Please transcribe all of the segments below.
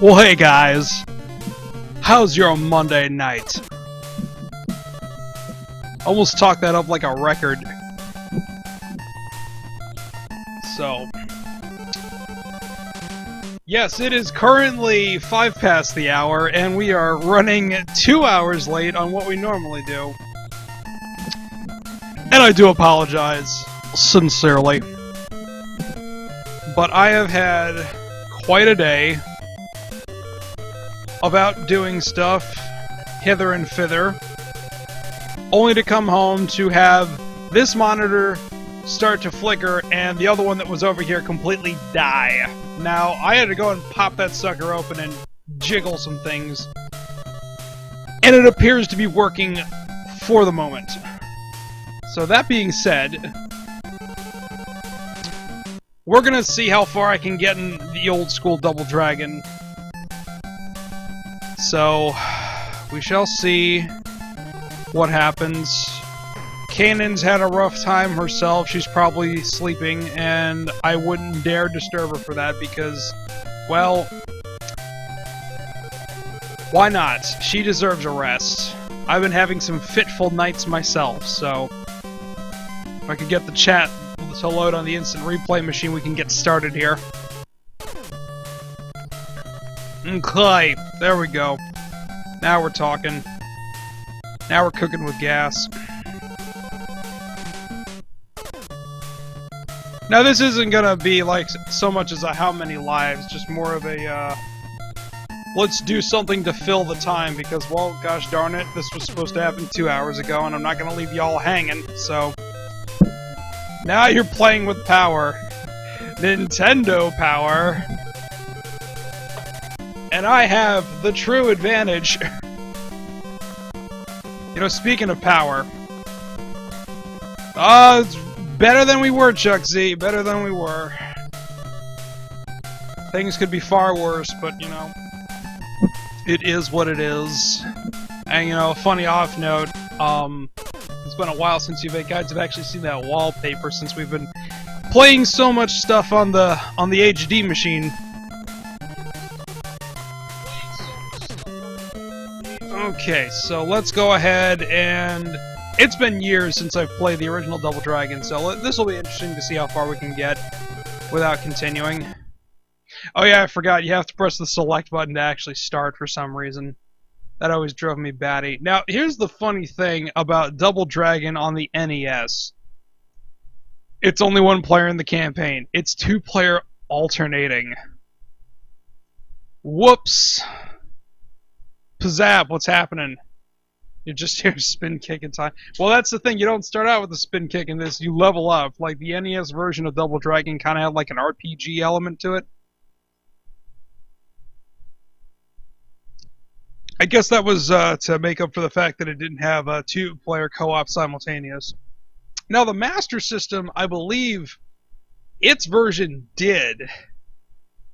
Well, hey guys, how's your Monday night? Almost talked that up like a record. So, yes, it is currently 5 past the hour, and we are running 2 hours late on what we normally do. And I do apologize, sincerely. But I have had quite a day about doing stuff hither and thither, only to come home to have this monitor start to flicker and the other one that was over here completely die. Now, I had to go and pop that sucker open and jiggle some things, and it appears to be working for the moment. So that being said, we're gonna see how far I can get in the old school Double Dragon. So, we shall see what happens. Kainin's had a rough time herself. She's probably sleeping, and I wouldn't dare disturb her for that because, well, why not? She deserves a rest. I've been having some fitful nights myself, so if I could get the chat to load on the instant replay machine, we can get started here. Okay, there we go. Now we're talking. Now we're cooking with gas. Now this isn't gonna be like so much as a how many lives, just more of a let's do something to fill the time because, well, gosh darn it, this was supposed to happen 2 hours ago and I'm not gonna leave y'all hanging, so now you're playing with power. Nintendo power. And I have the true advantage. You know, speaking of power. It's better than we were, Chuck Z. Better than we were. Things could be far worse, but, you know, it is what it is. And, you know, funny off note, it's been a while since you guys have actually seen that wallpaper since we've been playing so much stuff on the HD machine. Okay, so let's go ahead and... It's been years since I've played the original Double Dragon, so this will be interesting to see how far we can get without continuing. Oh yeah, I forgot, you have to press the select button to actually start for some reason. That always drove me batty. Now, here's the funny thing about Double Dragon on the NES. It's only one player in the campaign. It's 2-player alternating. Whoops! Pizzap, what's happening? You just hear spin kick in time. Well, that's the thing. You don't start out with a spin kick in this. You level up. Like, the NES version of Double Dragon kind of had like an RPG element to it. I guess that was to make up for the fact that it didn't have a 2-player co-op simultaneous. Now, the Master System, I believe, its version did.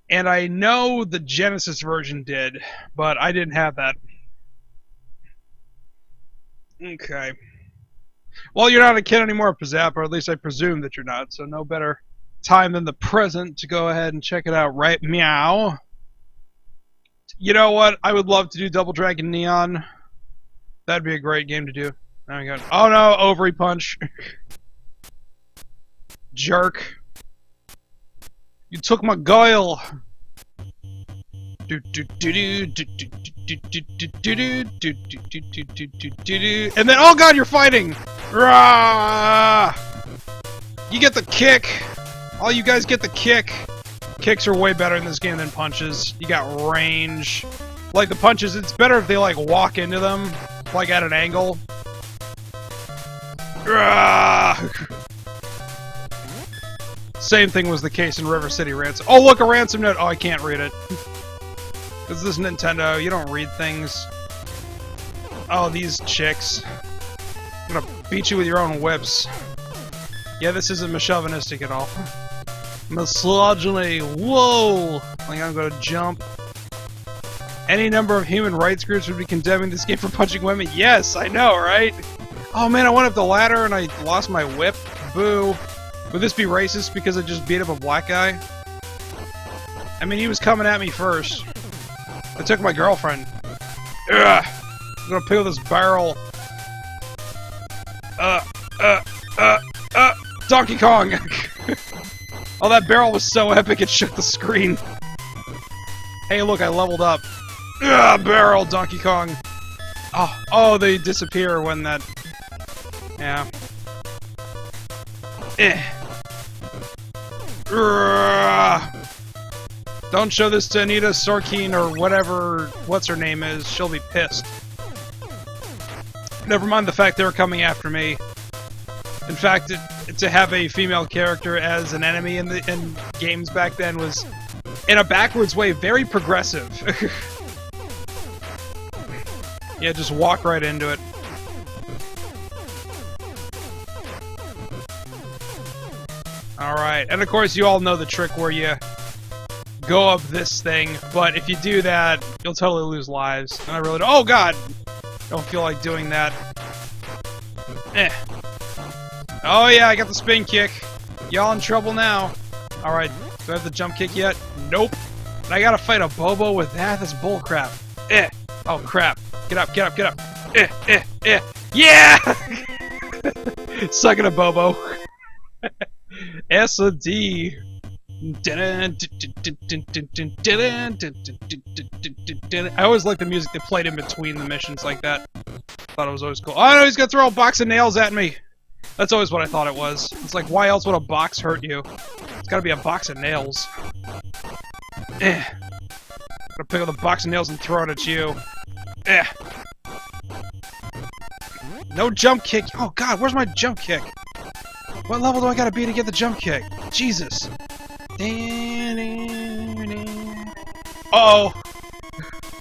And I know the Genesis version did, but I didn't have that. Okay. Well, you're not a kid anymore, Pizzap, or at least I presume that you're not, so no better time than the present to go ahead and check it out, right? Meow. You know what? I would love to do Double Dragon Neon. That'd be a great game to do. Oh my god. Oh no, ovary punch. Jerk. You took my guile. And then, oh god, you're fighting! Rah! You get the kick! All you guys get the kick! Kicks are way better in this game than punches. You got range. Like the punches, it's better if they like walk into them, like at an angle. Rah! Same thing was the case in River City Ransom. Oh, look, a ransom note! Oh, I can't read it. This is Nintendo, you don't read things. Oh, these chicks. I'm gonna beat you with your own whips. Yeah, this isn't misogynistic at all. Misogyny, whoa! Like, I'm gonna jump. Any number of human rights groups would be condemning this game for punching women. Yes, I know, right? Oh man, I went up the ladder and I lost my whip. Boo. Would this be racist because I just beat up a black guy? I mean, he was coming at me first. I took my girlfriend. Ugh. I'm gonna pick up this barrel. Donkey Kong! Oh, that barrel was so epic it shook the screen. Hey, look, I leveled up. Ugh, barrel, Donkey Kong. Oh, they disappear when that... Yeah. Don't show this to Anita Sorkin or whatever, what's her name is. She'll be pissed. Never mind the fact they were coming after me. In fact, to have a female character as an enemy in games back then was, in a backwards way, very progressive. Yeah, just walk right into it. Alright, and of course you all know the trick where you go up this thing, but if you do that, you'll totally lose lives. And I really don't— oh god! Don't feel like doing that. Oh yeah, I got the spin kick. Y'all in trouble now. Alright, do I have the jump kick yet? Nope. And I gotta fight a Bobo with that? That's bullcrap. Oh crap. Get up, get up, get up. Yeah! Suck it a Bobo. S a D. I always like the music they played in between the missions like that. Thought it was always cool. Oh no, he's gonna throw a box of nails at me! That's always what I thought it was. It's like, why else would a box hurt you? It's gotta be a box of nails. Gotta pick up the box of nails and throw it at you. No jump kick! Oh god, where's my jump kick? What level do I gotta be to get the jump kick? Jesus. Uh-oh!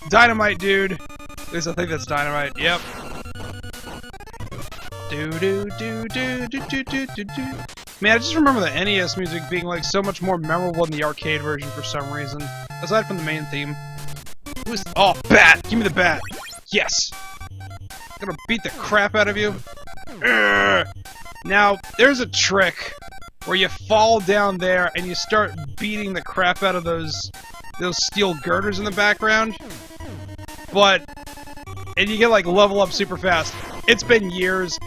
Dynamite, dude! At least I think that's dynamite. Yep. Man, I just remember the NES music being like so much more memorable in the arcade version for some reason. Aside from the main theme. Oh, bat! Give me the bat! Yes! I'm gonna beat the crap out of you. Now, there's a trick where you fall down there and you start beating the crap out of those steel girders in the background. And you get like level up super fast. It's been years.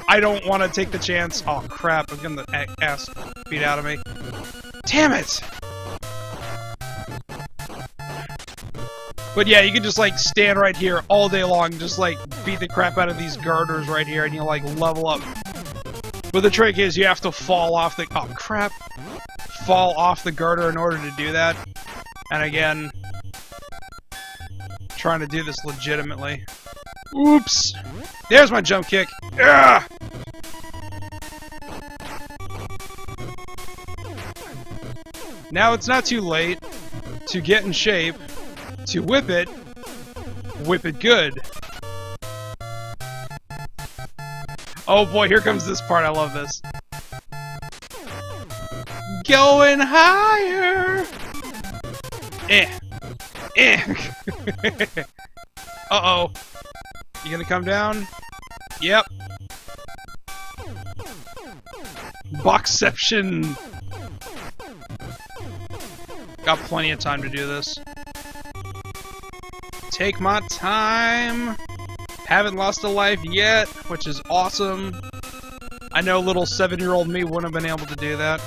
I don't want to take the chance. Oh crap, I'm getting the ass beat out of me. Damn it! But yeah, you can just like stand right here all day long, just like beat the crap out of these girders right here, and you like level up. But the trick is you have to fall off the— oh crap! Fall off the girder in order to do that. And again, trying to do this legitimately. Oops! There's my jump kick! Ugh! Now it's not too late to get in shape, to whip it good. Oh boy, here comes this part, I love this. Going higher! Uh-oh. You gonna come down? Yep. Boxception! Got plenty of time to do this. Take my time. Haven't lost a life yet, which is awesome. I know little 7-year-old me wouldn't have been able to do that.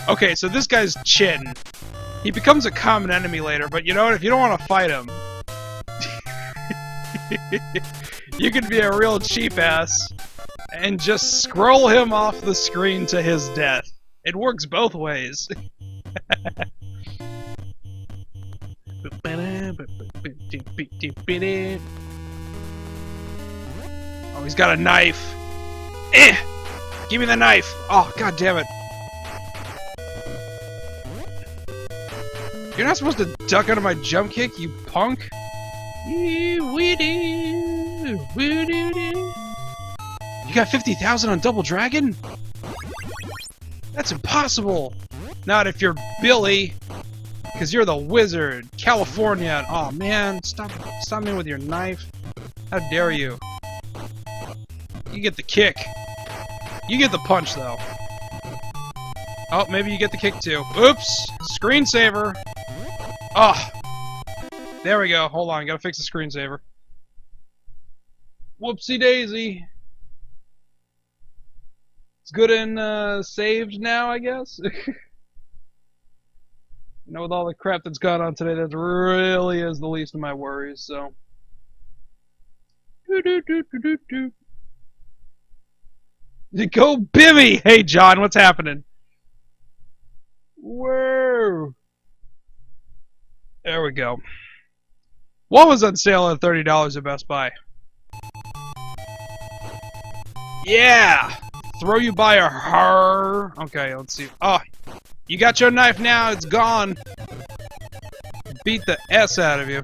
Okay, so this guy's Chin. He becomes a common enemy later, but you know what? If you don't want to fight him, you could be a real cheap ass and just scroll him off the screen to his death. It works both ways. Oh, he's got a knife. Give me the knife. Oh, god damn it. You're not supposed to duck under my jump kick, you punk. You got 50,000 on Double Dragon? That's impossible. Not if you're Billy, because you're the wizard. California. Oh man, stop me with your knife. How dare you? You get the kick. You get the punch though. Oh, maybe you get the kick too. Oops! Screensaver! Oh! There we go. Hold on, gotta fix the screensaver. Whoopsie daisy. It's good and saved now, I guess. You know, with all the crap that's gone on today, that really is the least of my worries, so. Go Bimmy! Hey, John, what's happening? Whoa! There we go. What was on sale at $30 at Best Buy? Yeah! Throw you by a her. Okay, let's see. Oh, you got your knife now, it's gone. Beat the S out of you.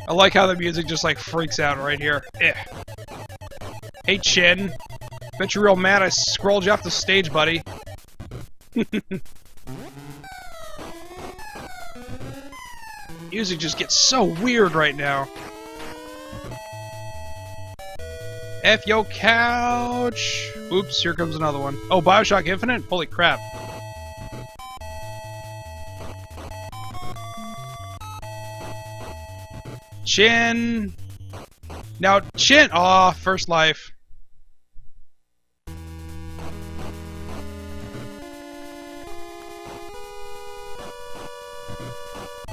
I like how the music just like freaks out right here. Eh. Hey, Chin. Bet you're real mad I scrolled you off the stage, buddy. Music just gets so weird right now. F yo couch. Oops, here comes another one. Oh, Bioshock Infinite? Holy crap. Chin. Now, Chin. Aw, first life.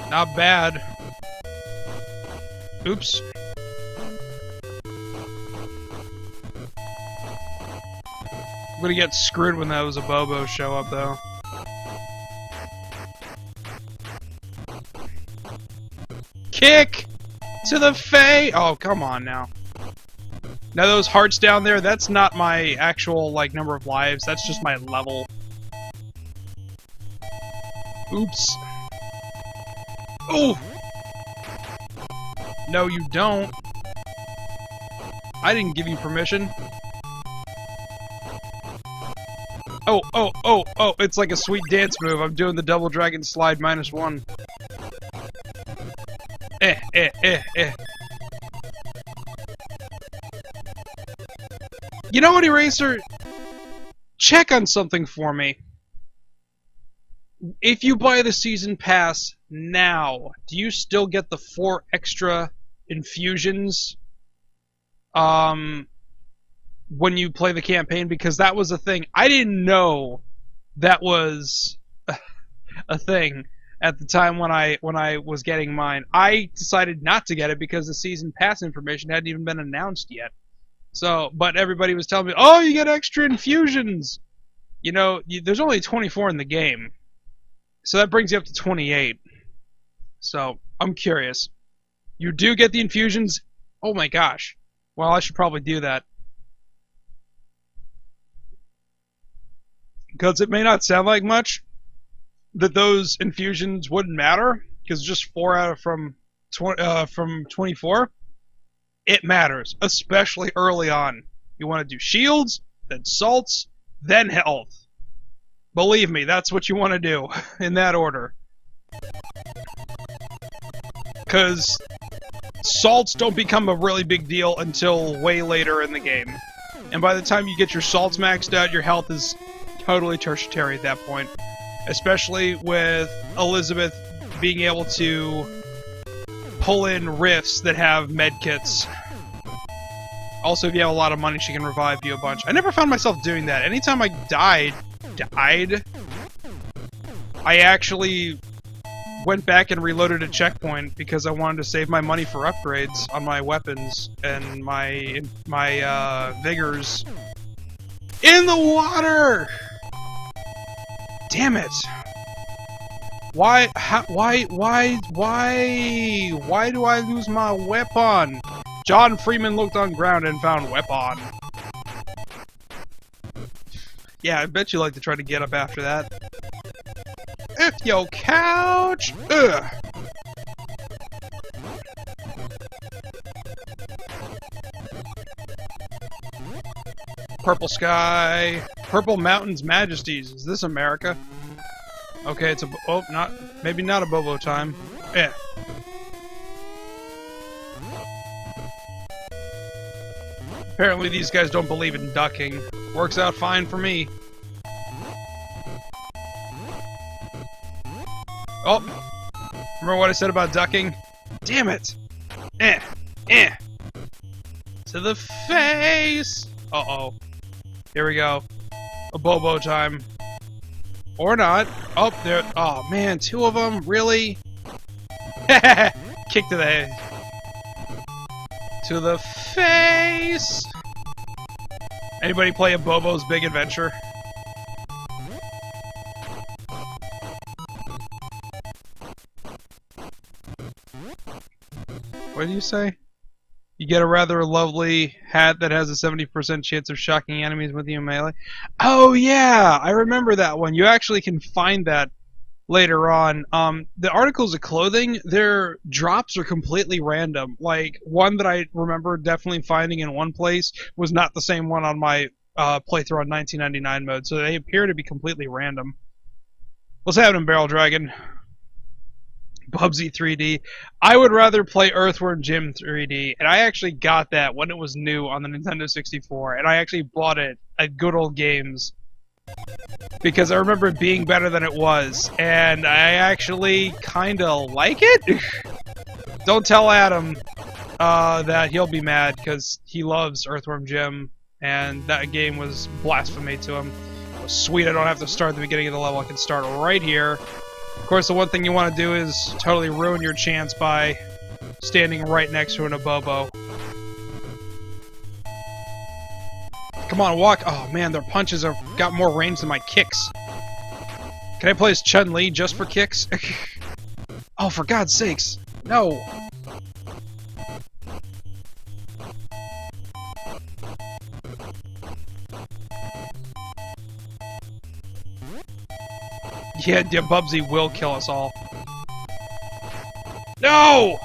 Not bad. Oops. I'm gonna get screwed when those Abobos show up, though. Kick to the face! Oh, come on now. Now those hearts down there, that's not my actual, like, number of lives. That's just my level. Oops. Oh! No, you don't. I didn't give you permission. Oh, oh, oh, oh, it's like a sweet dance move. I'm doing the double dragon slide -1. Eh, eh, eh, eh. You know what, Eraser? Check on something for me. If you buy the season pass now, do you still get the 4 extra infusions? When you play the campaign, because that was a thing. I didn't know that was a thing at the time when I was getting mine. I decided not to get it because the season pass information hadn't even been announced yet. So, but everybody was telling me, "Oh, you get extra infusions." You know, there's only 24 in the game, so that brings you up to 28. So, I'm curious. You do get the infusions? Oh my gosh. Well, I should probably do that. Because it may not sound like much that those infusions wouldn't matter, because just 4 out of from 24, it matters, especially early on. You want to do shields, then salts, then health. Believe me, that's what you want to do, in that order. Because salts don't become a really big deal until way later in the game. And by the time you get your salts maxed out, your health is totally tertiary at that point. Especially with Elizabeth being able to pull in rifts that have medkits. Also, if you have a lot of money, she can revive you a bunch. I never found myself doing that. Anytime I died, I actually went back and reloaded a checkpoint because I wanted to save my money for upgrades on my weapons and my vigors. In the water! Damn it! Why do I lose my weapon? John Freeman looked on ground and found weapon. Yeah, I bet you like to try to get up after that. If yo couch! Ugh! Purple sky. Purple Mountains Majesties. Is this America? Okay, it's a... Oh, maybe not a Bobo time. Eh. Apparently these guys don't believe in ducking. Works out fine for me. Oh! Remember what I said about ducking? Damn it! Eh! Eh! To the face! Uh-oh. Here we go. A Bobo time. Or not. Oh, there. Oh, man. 2 of them? Really? Kick to the head. To the face! Anybody play a Bobo's Big Adventure? What did you say? You get a rather lovely hat that has a 70% chance of shocking enemies with you in melee. Oh yeah, I remember that one. You actually can find that later on. The articles of clothing, their drops are completely random. Like, one that I remember definitely finding in one place was not the same one on my playthrough on 1999 mode, so they appear to be completely random. What's happening, Barrel Dragon? Bubsy 3D. I would rather play Earthworm Jim 3D, and I actually got that when it was new on the Nintendo 64, and I actually bought it at Good Old Games because I remember it being better than it was, and I actually kinda like it. Don't tell Adam that he'll be mad, because he loves Earthworm Jim, and that game was blasphemy to him. Oh, sweet, I don't have to start at the beginning of the level, I can start right here. Of course, the one thing you want to do is totally ruin your chance by standing right next to an Abobo. Come on, walk! Oh man, their punches have got more range than my kicks. Can I play as Chun-Li just for kicks? Oh, for God's sakes! No! Yeah, Bubsy will kill us all. No!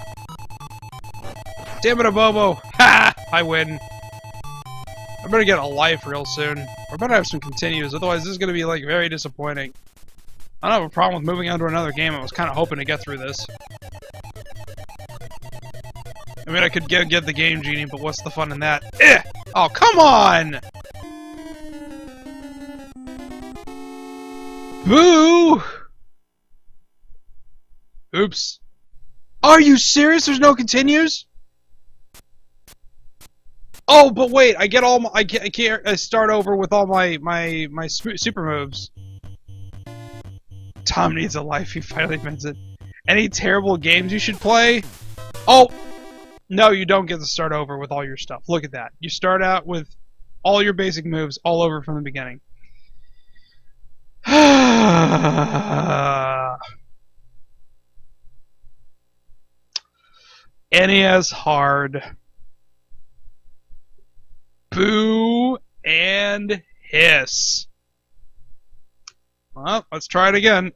Damn it, Abobo! Ha! I win. I better get a life real soon. Or better have some continues, otherwise this is gonna be, like, very disappointing. I don't have a problem with moving on to another game. I was kinda hoping to get through this. I mean, I could get the Game Genie, but what's the fun in that? Eh! Oh, come on! Boo! Oops. Are you serious? There's no continues? Oh, but wait, I get all my, I start over with all my super moves. Tom needs a life, he finally admits it. Any terrible games you should play? Oh! No, you don't get to start over with all your stuff. Look at that. You start out with all your basic moves all over from the beginning. NES hard. Boo and hiss. Well, let's try it again.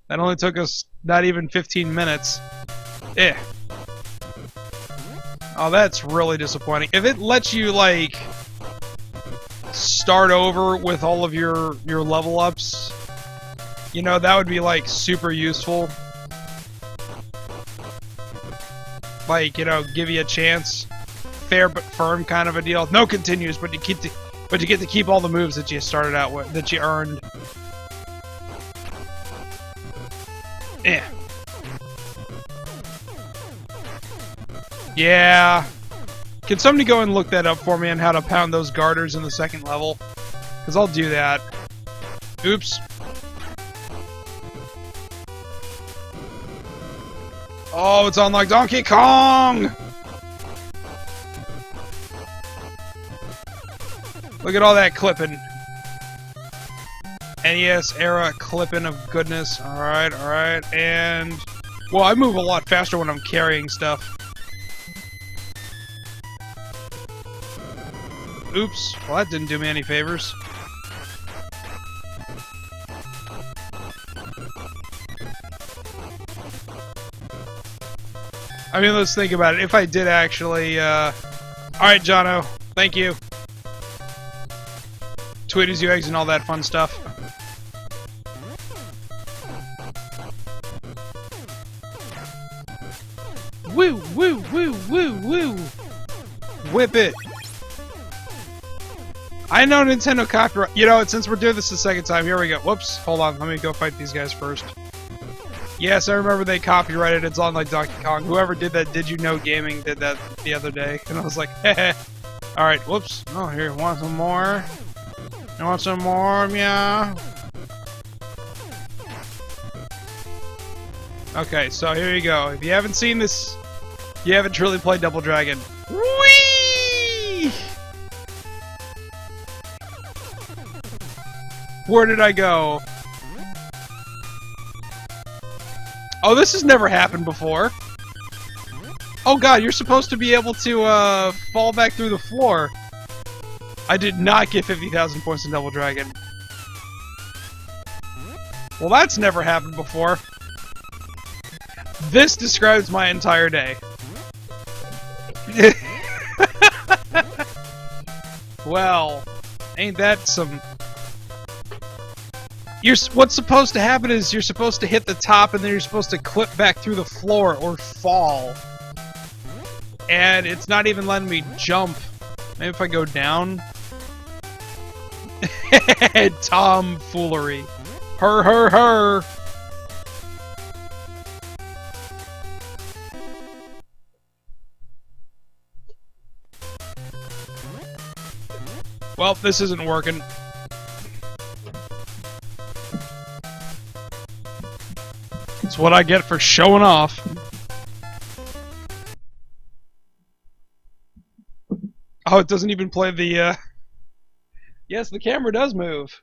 That only took us not even 15 minutes. Eh. Oh, that's really disappointing. If it lets you, like, start over with all of your level ups, you know, that would be, like, super useful. Like, you know, give you a chance. Fair but firm kind of a deal. No continues, but you get to keep all the moves that you started out with, that you earned. Eh. Yeah. Can somebody go and look that up for me on how to pound those garters in the second level? Because I'll do that. Oops. Oh, it's on like Donkey Kong! Look at all that clipping. NES era clipping of goodness. Alright, alright, and... Well, I move a lot faster when I'm carrying stuff. Oops. Well, that didn't do me any favors. I mean, let's think about it. If I did actually, Alright, Jono. Thank you. Tweeties, you eggs, and all that fun stuff. Woo, woo, woo, woo, woo! Whip it! I know Nintendo copyright. You know what? Since we're doing this the second time, here we go. Whoops! Hold on. Let me go fight these guys first. Yes, I remember they copyrighted It's on like Donkey Kong. Whoever did that, Did You Know Gaming, did that the other day. And I was like, heh. Alright, whoops. Oh, here, want some more? You want some more? Yeah. Okay, so here you go. If you haven't seen this, you haven't truly played Double Dragon. Whee! Where did I go? Oh, this has never happened before. Oh god, you're supposed to be able to, fall back through the floor. I did not get 50,000 points in Double Dragon. Well, that's never happened before. This describes my entire day. Well, ain't that some... What's supposed to happen is you're supposed to hit the top and then you're supposed to clip back through the floor or fall. And it's not even letting me jump. Maybe if I go down? Tomfoolery. Her. Well, this isn't working. It's what I get for showing off. Oh, it doesn't even play the, Yes, the camera does move.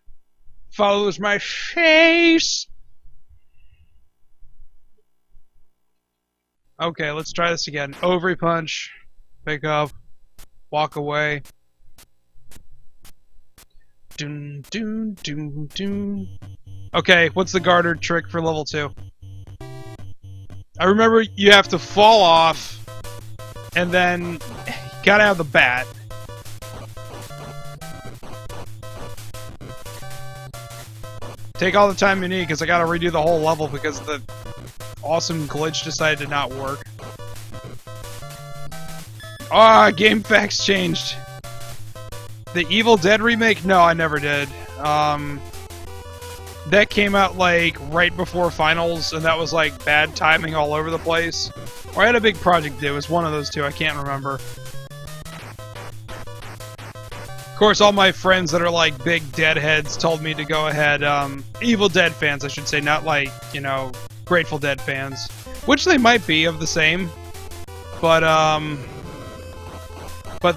Follows my face! Okay, let's try this again. Ovary punch. Pick up. Walk away. Doon, doon, doon, doon. Okay, what's the garter trick for level 2? I remember you have to fall off, and then you gotta have the bat. Take all the time you need, because I gotta redo the whole level because the awesome glitch decided to not work. Ah, game facts changed. The Evil Dead remake? No, I never did. That came out, like, right before finals, and that was, like, bad timing all over the place. Or I had a big project to do. It was one of those two. I can't remember. Of course, all my friends that are, like, big Deadheads told me to go ahead, Evil Dead fans, I should say, not, like, you know, Grateful Dead fans. Which they might be of the same. But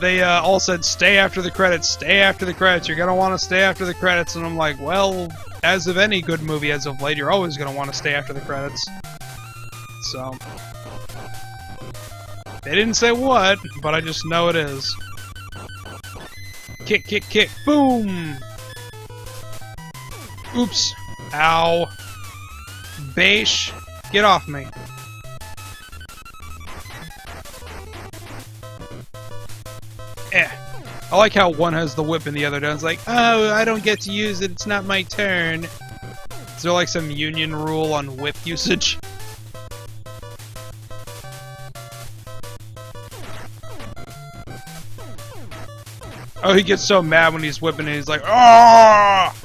they, all said, stay after the credits, stay after the credits, you're gonna want to stay after the credits, and I'm like, well... As of any good movie as of late, you're always going to want to stay after the credits. So... They didn't say what, but I just know it is. Kick, kick, kick, boom! Oops. Ow. Baish. Get off me. Eh. I like how one has the whip and the other doesn't. Like, oh, I don't get to use it, it's not my turn. Is there like some union rule on whip usage? Oh, he gets so mad when he's whipping it, he's like, ah!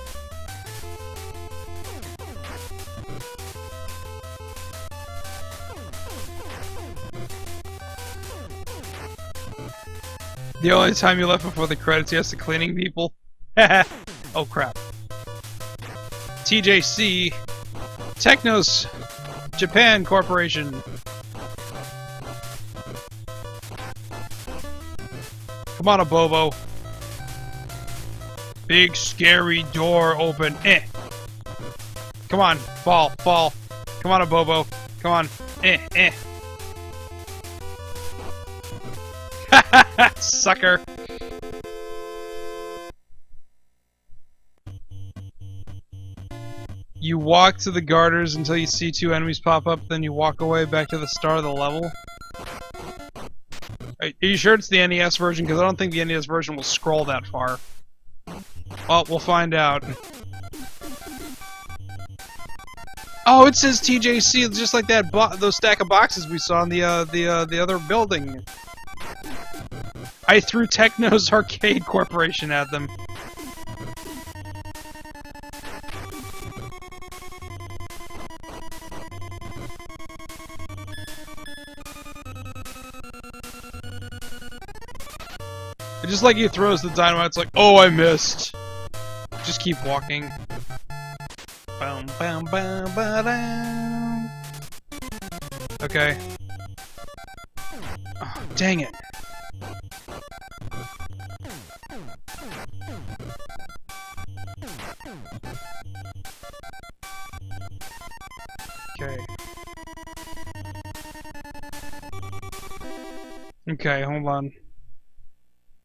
The only time you left before the credits, he has to cleaning people. Oh crap. TJC. Technos. Japan Corporation. Come on, a Bobo. Big scary door open. Eh. Come on, fall, fall. Come on, a Bobo. Come on. Eh, eh. Sucker. You walk to the garters until you see two enemies pop up, then you walk away back to the start of the level. Are you sure it's the NES version? Because I don't think the NES version will scroll that far. Well, we'll find out. Oh, it says TJC, just like that those stack of boxes we saw in the other building. I threw Techno's Arcade Corporation at them. It's just like he throws the dynamite, it's like, oh, I missed. Just keep walking. Bam, bam, bam, ba-dam. Okay. Oh, dang it. Okay. Okay, hold on.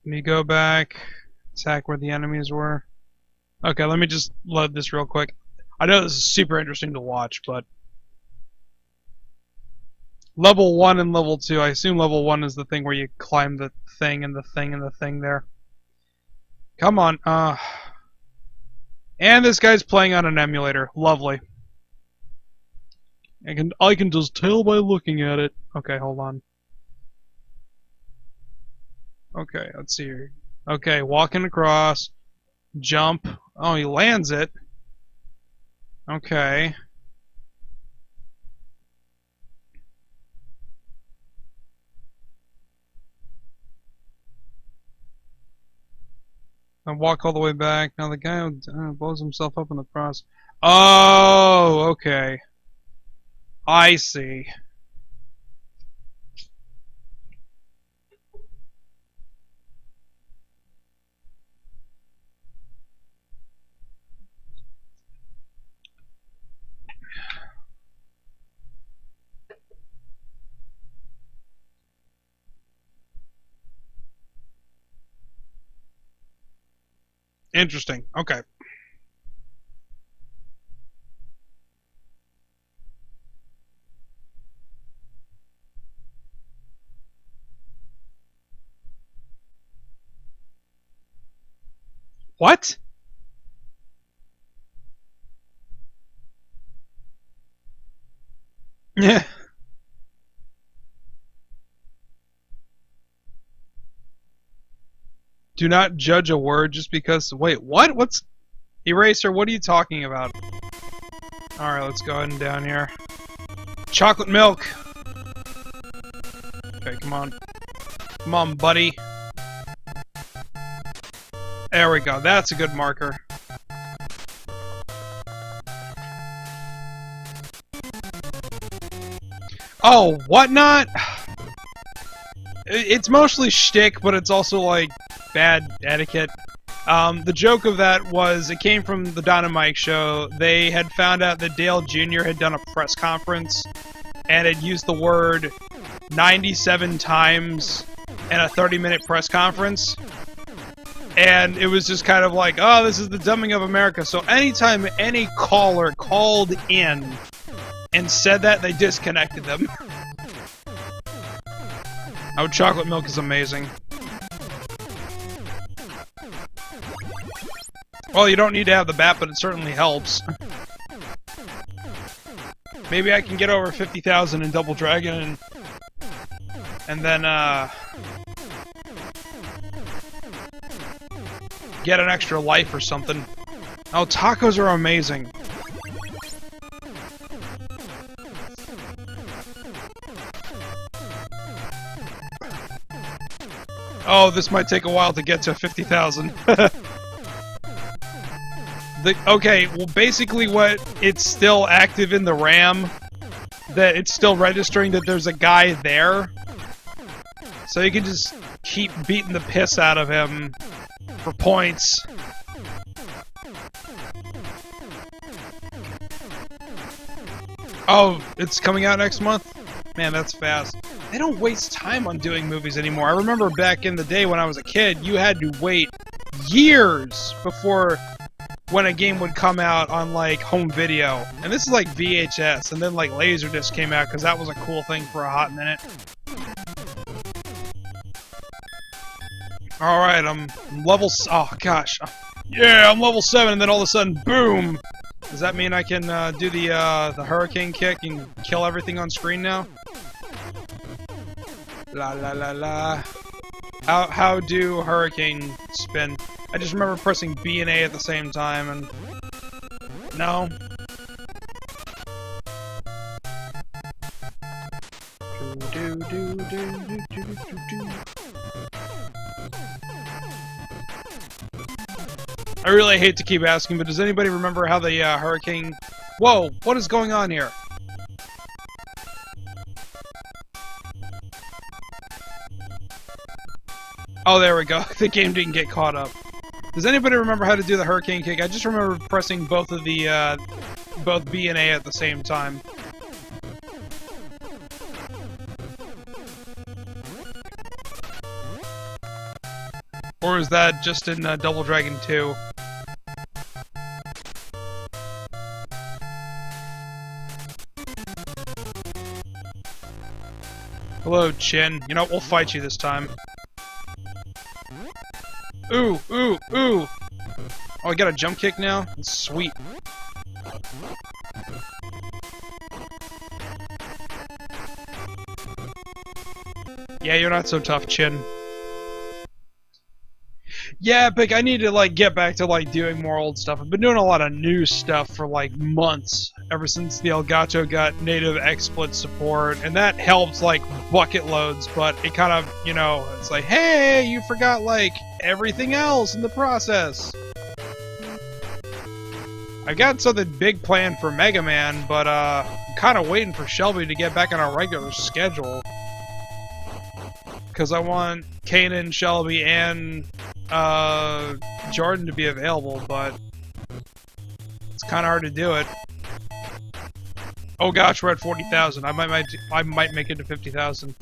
Let me go back, attack where the enemies were. Okay, let me just load this real quick. I know this is super interesting to watch, but... Level 1 and level 2, I assume level 1 is the thing where you climb the thing and the thing and the thing there. Come on, And this guy's playing on an emulator. Lovely. I can just tell by looking at it. Okay, hold on. Okay, let's see here. Okay, walking across. Jump. Oh, he lands it. Okay. I walk all the way back. Now the guy blows himself up in the process. Oh, okay. I see. Interesting. Okay. What? Yeah. Do not judge a word just because... Wait, what? What's... Eraser, what are you talking about? Alright, let's go ahead and down here. Chocolate milk! Okay, come on. Come on, buddy. There we go, that's a good marker. Oh, whatnot? It's mostly shtick, but it's also, like, bad etiquette. The joke of that was, it came from the Dynamite show. They had found out that Dale Jr. had done a press conference, and had used the word 97 times in a 30-minute press conference. And it was just kind of like, oh, this is the dumbing of America. So anytime any caller called in and said that, they disconnected them. Oh, chocolate milk is amazing. Well, you don't need to have the bat, but it certainly helps. Maybe I can get over 50,000 in Double Dragon and then, get an extra life or something. Oh, tacos are amazing. Oh, this might take a while to get to 50,000. Okay, well, basically what it's still active in the RAM, that it's still registering that there's a guy there. So you can just keep beating the piss out of him for points. Oh, it's coming out next month? Man, that's fast. They don't waste time on doing movies anymore. I remember back in the day when I was a kid, you had to wait years before when a game would come out on, like, home video. And this is like VHS, and then, like, Laserdisc came out, because that was a cool thing for a hot minute. Alright, I'm level... Oh, gosh. Yeah, I'm level 7, and then all of a sudden, boom! Does that mean I can do the hurricane kick and kill everything on screen now? La la la la. How do hurricane spin? I just remember pressing B and A at the same time, and... No. I really hate to keep asking, but does anybody remember how the hurricane... Whoa! What is going on here? Oh, there we go. The game didn't get caught up. Does anybody remember how to do the hurricane kick? I just remember pressing both of the, both B and A at the same time. Or is that just in Double Dragon 2? Hello, Chin. You know, we'll fight you this time. Ooh, ooh, ooh! Oh, I got a jump kick now? That's sweet. Yeah, you're not so tough, Chin. Yeah, Epic, I need to, like, get back to, like, doing more old stuff. I've been doing a lot of new stuff for, like, months. Ever since the Elgato got native XSplit support. And that helped, like, bucket loads. But it kind of, you know, it's like, hey, you forgot, like, everything else in the process. I've got something big planned for Mega Man, but, I'm kind of waiting for Shelby to get back on our regular schedule. Because I want Kainin, Shelby, and... Jordan to be available, but it's kind of hard to do it. Oh gosh, we're at 40,000. I might make it to 50,000,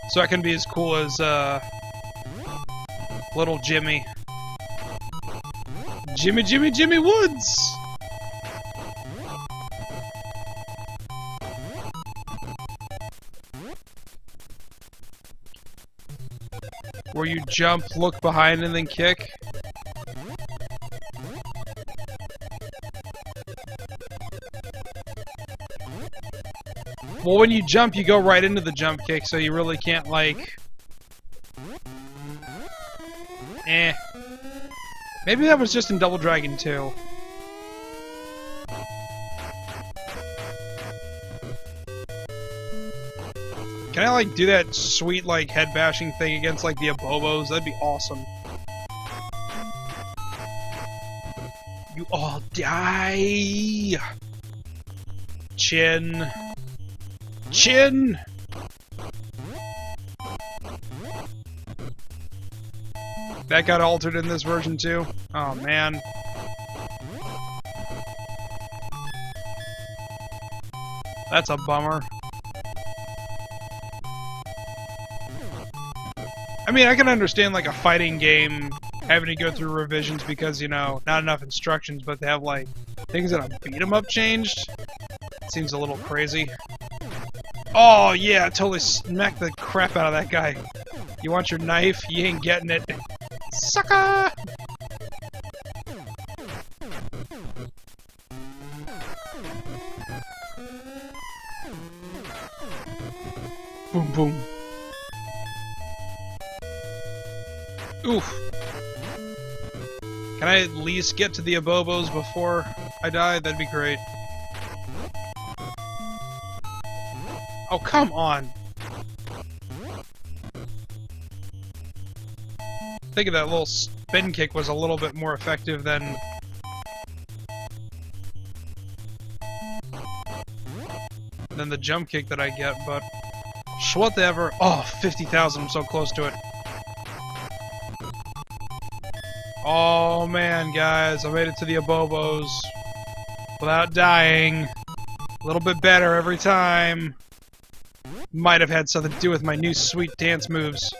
so I can be as cool as little Jimmy. Jimmy Woods. Where you jump, look behind, and then kick. Well, when you jump, you go right into the jump kick, so you really can't, like... Maybe that was just in Double Dragon 2. Can I, like, do that sweet, like, head-bashing thing against, like, the Abobos? That'd be awesome. You all die! Chin. Chin! That got altered in this version, too? Oh, man. That's a bummer. I mean, I can understand, like, a fighting game having to go through revisions because, you know, not enough instructions, but they have, like, things in a beat-em-up changed? It seems a little crazy. Oh, yeah, totally smacked the crap out of that guy. You want your knife? You ain't getting it. Sucker! Boom, boom. Oof. Can I at least get to the Abobos before I die? That'd be great. Oh, come on! I think that little spin kick was a little bit more effective than... the jump kick that I get, but... Whatever. Oh, 50,000, I'm so close to it. Oh man, guys, I made it to the Abobos without dying. A little bit better every time. Might have had something to do with my new sweet dance moves.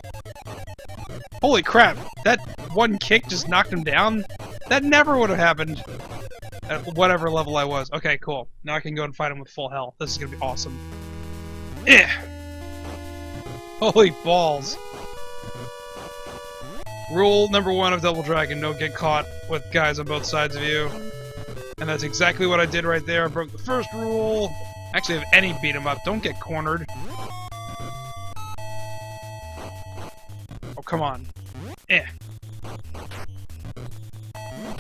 Holy crap, that one kick just knocked him down? That never would have happened at whatever level I was. Okay, cool. Now I can go and fight him with full health. This is gonna be awesome. Eh! Holy balls. Rule number 1 of Double Dragon, don't get caught with guys on both sides of you. And that's exactly what I did right there. I broke the first rule. Actually, if any beat 'em up, don't get cornered. Oh, come on. Eh.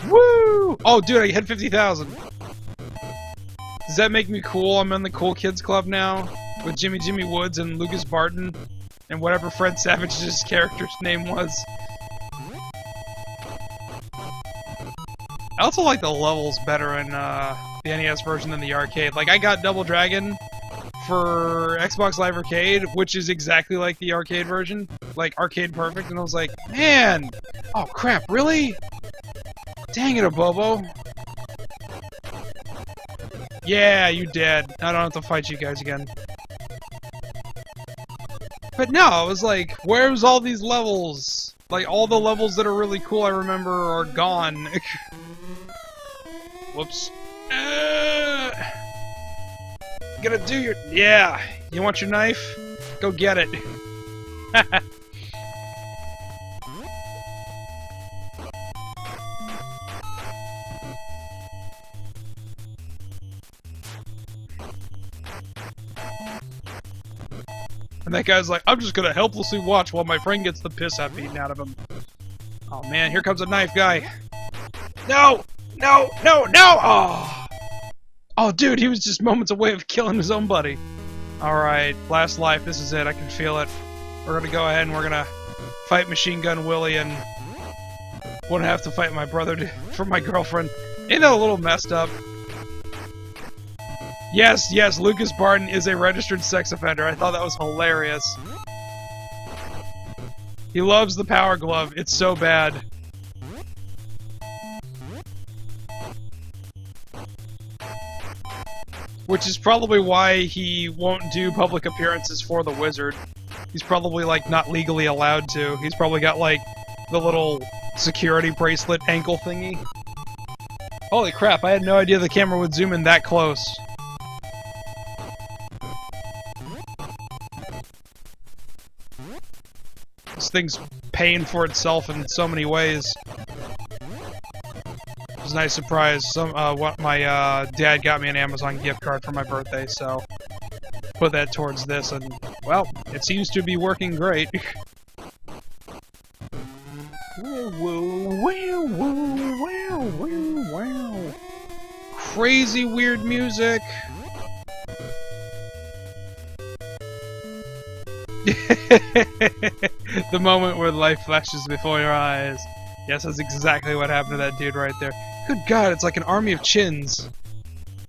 Woo! Oh, dude, I hit 50,000. Does that make me cool? I'm in the Cool Kids Club now with Jimmy Woods and Lucas Barton and whatever Fred Savage's character's name was. I also like the levels better in the NES version than the arcade. Like, I got Double Dragon for Xbox Live Arcade, which is exactly like the arcade version. Like, arcade perfect, and I was like, man! Oh crap, really? Dang it, Abobo. Yeah, you dead. I don't have to fight you guys again. But no, I was like, where's all these levels? Like, all the levels that are really cool I remember are gone. Whoops. Gonna do your... Yeah! You want your knife? Go get it. And that guy's like, I'm just gonna helplessly watch while my friend gets the piss out beaten out of him. Oh man, here comes a knife guy. No! No! No! No! Oh! Oh dude, he was just moments away of killing his own buddy. Alright, last life, this is it, I can feel it. We're gonna go ahead and we're gonna fight Machine Gun Willie and won't have to fight my brother for my girlfriend. Ain't that a little messed up? Yes, yes, Lucas Barton is a registered sex offender. I thought that was hilarious. He loves the Power Glove. It's so bad. Which is probably why he won't do public appearances for the Wizard. He's probably, like, not legally allowed to. He's probably got, like, the little security bracelet ankle thingy. Holy crap, I had no idea the camera would zoom in that close. This thing's paying for itself in so many ways. It was a nice surprise. My dad got me an Amazon gift card for my birthday, so put that towards this, and well, it seems to be working great. Crazy weird music. The moment where life flashes before your eyes. Yes, that's exactly what happened to that dude right there. Good God, it's like an army of chins.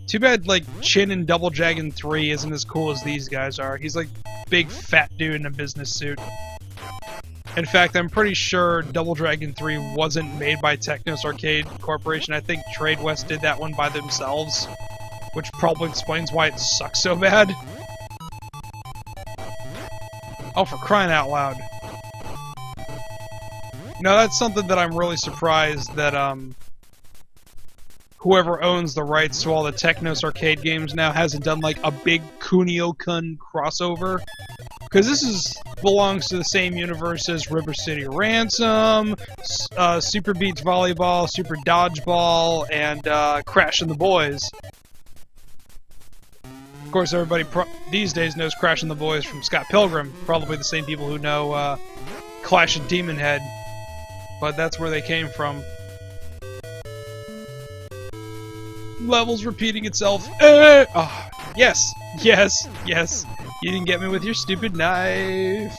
Too bad, like, Chin in Double Dragon 3 isn't as cool as these guys are. He's like big fat dude in a business suit. In fact, I'm pretty sure Double Dragon 3 wasn't made by Technos Arcade Corporation. I think Trade West did that one by themselves, which probably explains why it sucks so bad. Oh, for crying out loud. No, that's something that I'm really surprised that, whoever owns the rights to all the Technos Arcade games now hasn't done, like, a big Kunio-kun crossover. Because this belongs to the same universe as River City Ransom, Super Beats Volleyball, Super Dodgeball, and Crash and the Boys. Of course, everybody these days knows Crash and the Boys from Scott Pilgrim. Probably the same people who know Clash of Demon Head. But that's where they came from. Levels repeating itself. Oh, yes! Yes! Yes! You didn't get me with your stupid knife!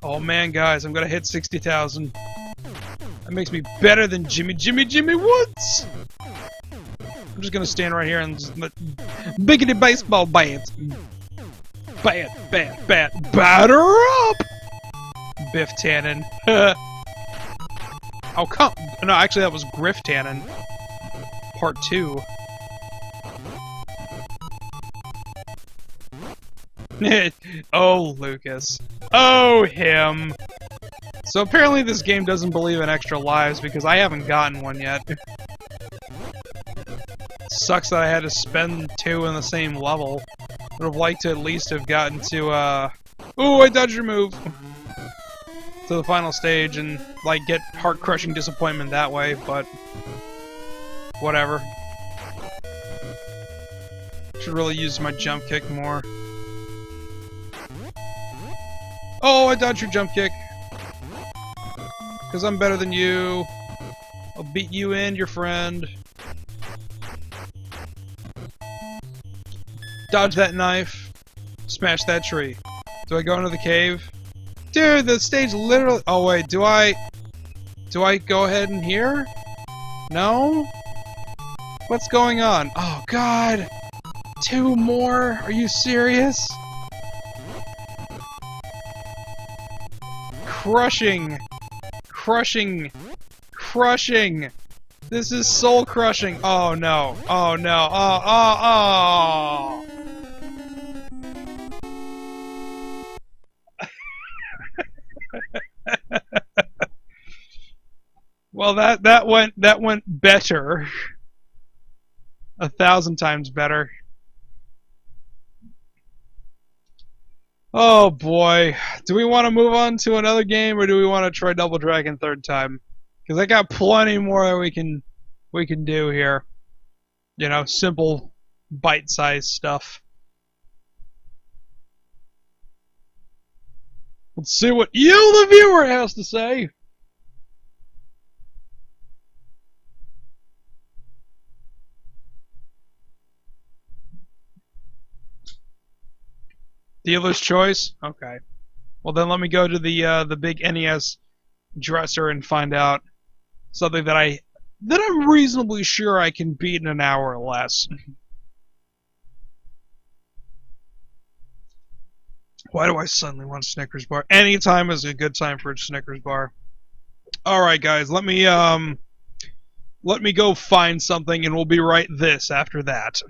Oh man, guys, I'm gonna hit 60,000. That makes me better than Jimmy Woods! I'm just gonna stand right here and just let biggity baseball bat! Bat! Batter up! Biff Tannen. Oh, come... No, actually that was Griff Tannen. Part 2. Oh, Lucas. Oh, him. So apparently this game doesn't believe in extra lives because I haven't gotten one yet. Sucks that I had to spend 2 in the same level. Would have liked to at least have gotten to, Ooh, I dodged your move! To the final stage and, like, get heart-crushing disappointment that way, but... whatever. Should really use my jump kick more. Oh, I dodged your jump kick! Because I'm better than you. I'll beat you and your friend. Dodge that knife. Smash that tree. Do I go into the cave? Dude, the stage literally... Oh wait, do I Do I go ahead in here? No? What's going on? Oh, God! 2 more? Are you serious? Crushing! Crushing! Crushing! This is soul crushing! Oh no! Oh no! Oh, oh, oh! Well, that went better. 1,000 times better. Oh boy. Do we want to move on to another game, or do we want to try Double Dragon 3rd time? Because I got plenty more that we can do here. You know, simple, bite-sized stuff. Let's see what you, the viewer, has to say. Dealer's choice? Okay. Well, then let me go to the big NES dresser and find out something that I'm reasonably sure I can beat in an hour or less. Why do I suddenly want a Snickers bar? Anytime is a good time for a Snickers bar. All right, guys, let me go find something, and we'll be right this after that.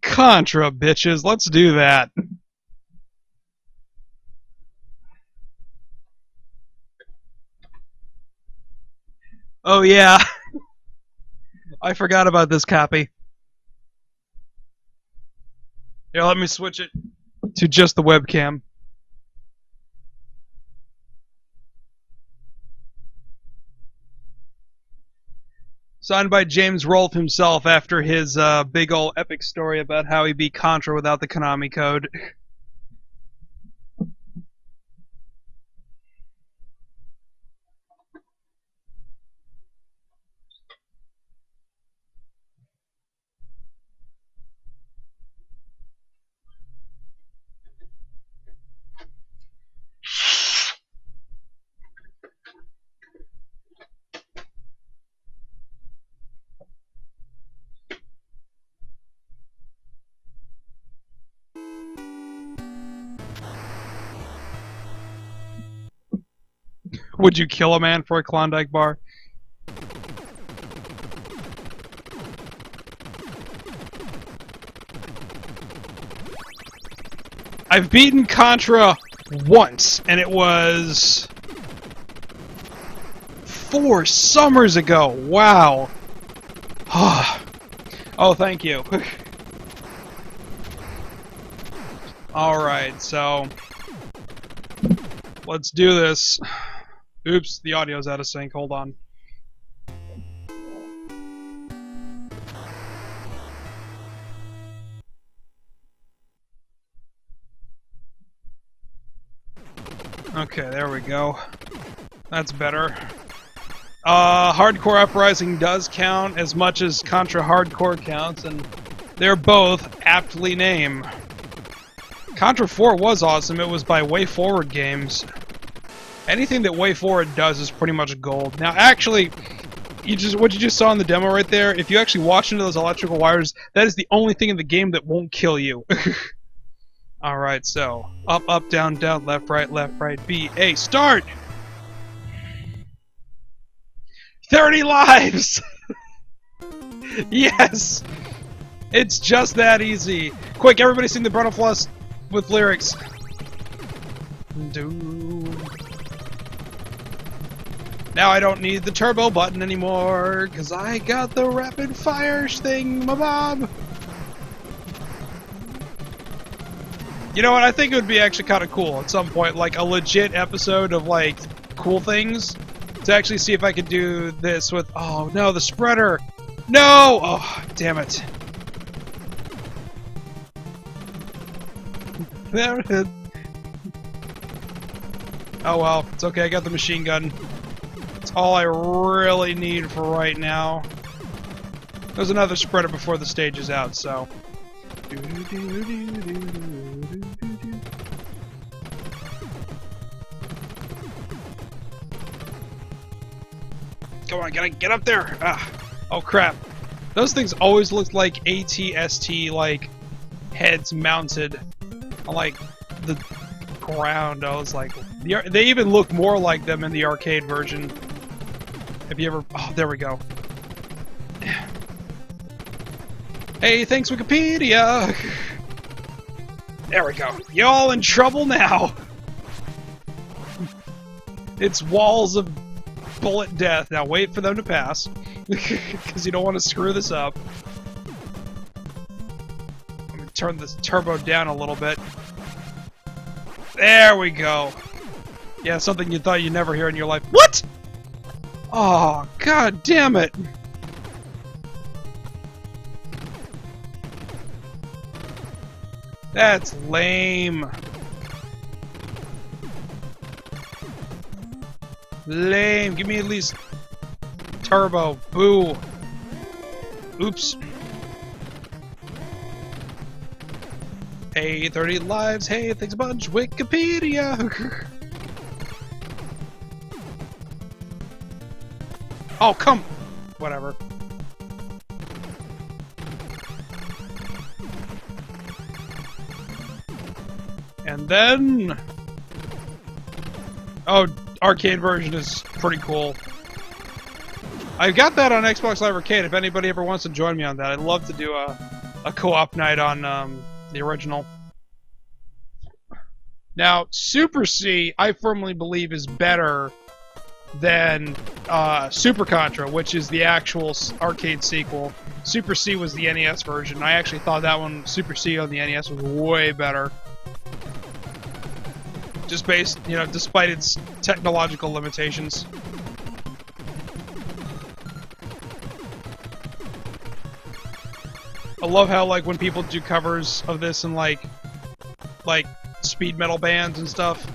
Contra, bitches. Let's do that. Oh, yeah. I forgot about this copy. Here, let me switch it to just the webcam. Signed by James Rolfe himself after his big ol' epic story about how he beat Contra without the Konami code. Would you kill a man for a Klondike bar? I've beaten Contra once, and it was 4 summers ago. Wow. Oh, thank you. Alright, so let's do this. Oops, the audio's out of sync. Hold on. Okay, there we go. That's better. Hardcore Uprising does count as much as Contra Hardcore counts, and they're both aptly named. Contra 4 was awesome. It was by Way Forward Games. Anything that Way Forward does is pretty much gold. Now, actually, what you just saw in the demo right there, if you actually watch into those electrical wires, that is the only thing in the game that won't kill you. Alright, so up, up, down, down, left, right, B, A, start! 30 lives! Yes! It's just that easy. Quick, everybody sing the Bruno Floss with lyrics. Now I don't need the turbo button anymore, cause I got the rapid fire thing, my bob. You know what, I think it would be actually kind of cool at some point, like a legit episode of like cool things, to actually see if I could do this with, oh no, the spreader! No! Oh, damn it. There it is. Oh well, it's okay, I got the machine gun. It's all I really need for right now. There's another spreader before the stage is out, so... Come on, gotta get up there! Ah. Oh crap. Those things always look like ATST, like, heads mounted on, like, the ground. I was like... They even look more like them in the arcade version. Have you ever... Oh, there we go. Hey, thanks Wikipedia! There we go. Y'all in trouble now! It's walls of bullet death. Now wait for them to pass. Because you don't want to screw this up. Let me turn this turbo down a little bit. There we go. Yeah, something you thought you'd never hear in your life. What?! Oh, god damn it! That's lame. Lame. Give me at least turbo. Boo. Oops. Hey, 30 lives. Hey, thanks a bunch. Wikipedia. Oh, come. Whatever. And then... Oh, arcade version is pretty cool. I've got that on Xbox Live Arcade if anybody ever wants to join me on that. I'd love to do a co-op night on the original. Now, Super C, I firmly believe, is better than Super Contra, which is the actual arcade sequel. Super C was the NES version. I actually thought that one, Super C on the NES, was way better. Just based, you know, despite its technological limitations. I love how, like, when people do covers of this in, like speed metal bands and stuff.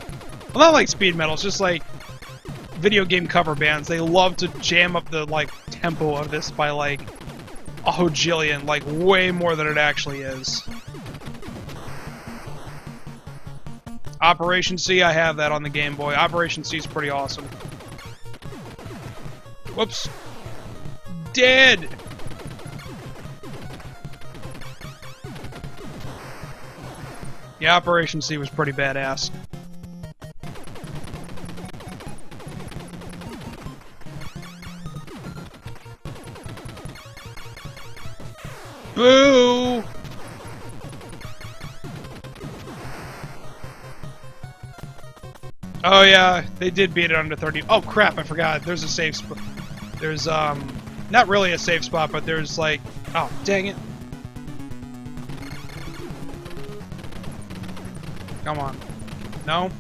Well, not like speed metal, it's just, like, video game cover bands. They love to jam up the, like, tempo of this by, like, a hojillion, like, way more than it actually is. Operation C, I have that on the Game Boy. Operation C is pretty awesome. Whoops. Dead! Yeah, Operation C was pretty badass. Boo! Oh yeah, they did beat it under 30. Oh crap, I forgot. There's a safe spot. There's, not really a safe spot, but there's like... Oh, dang it. Come on. No?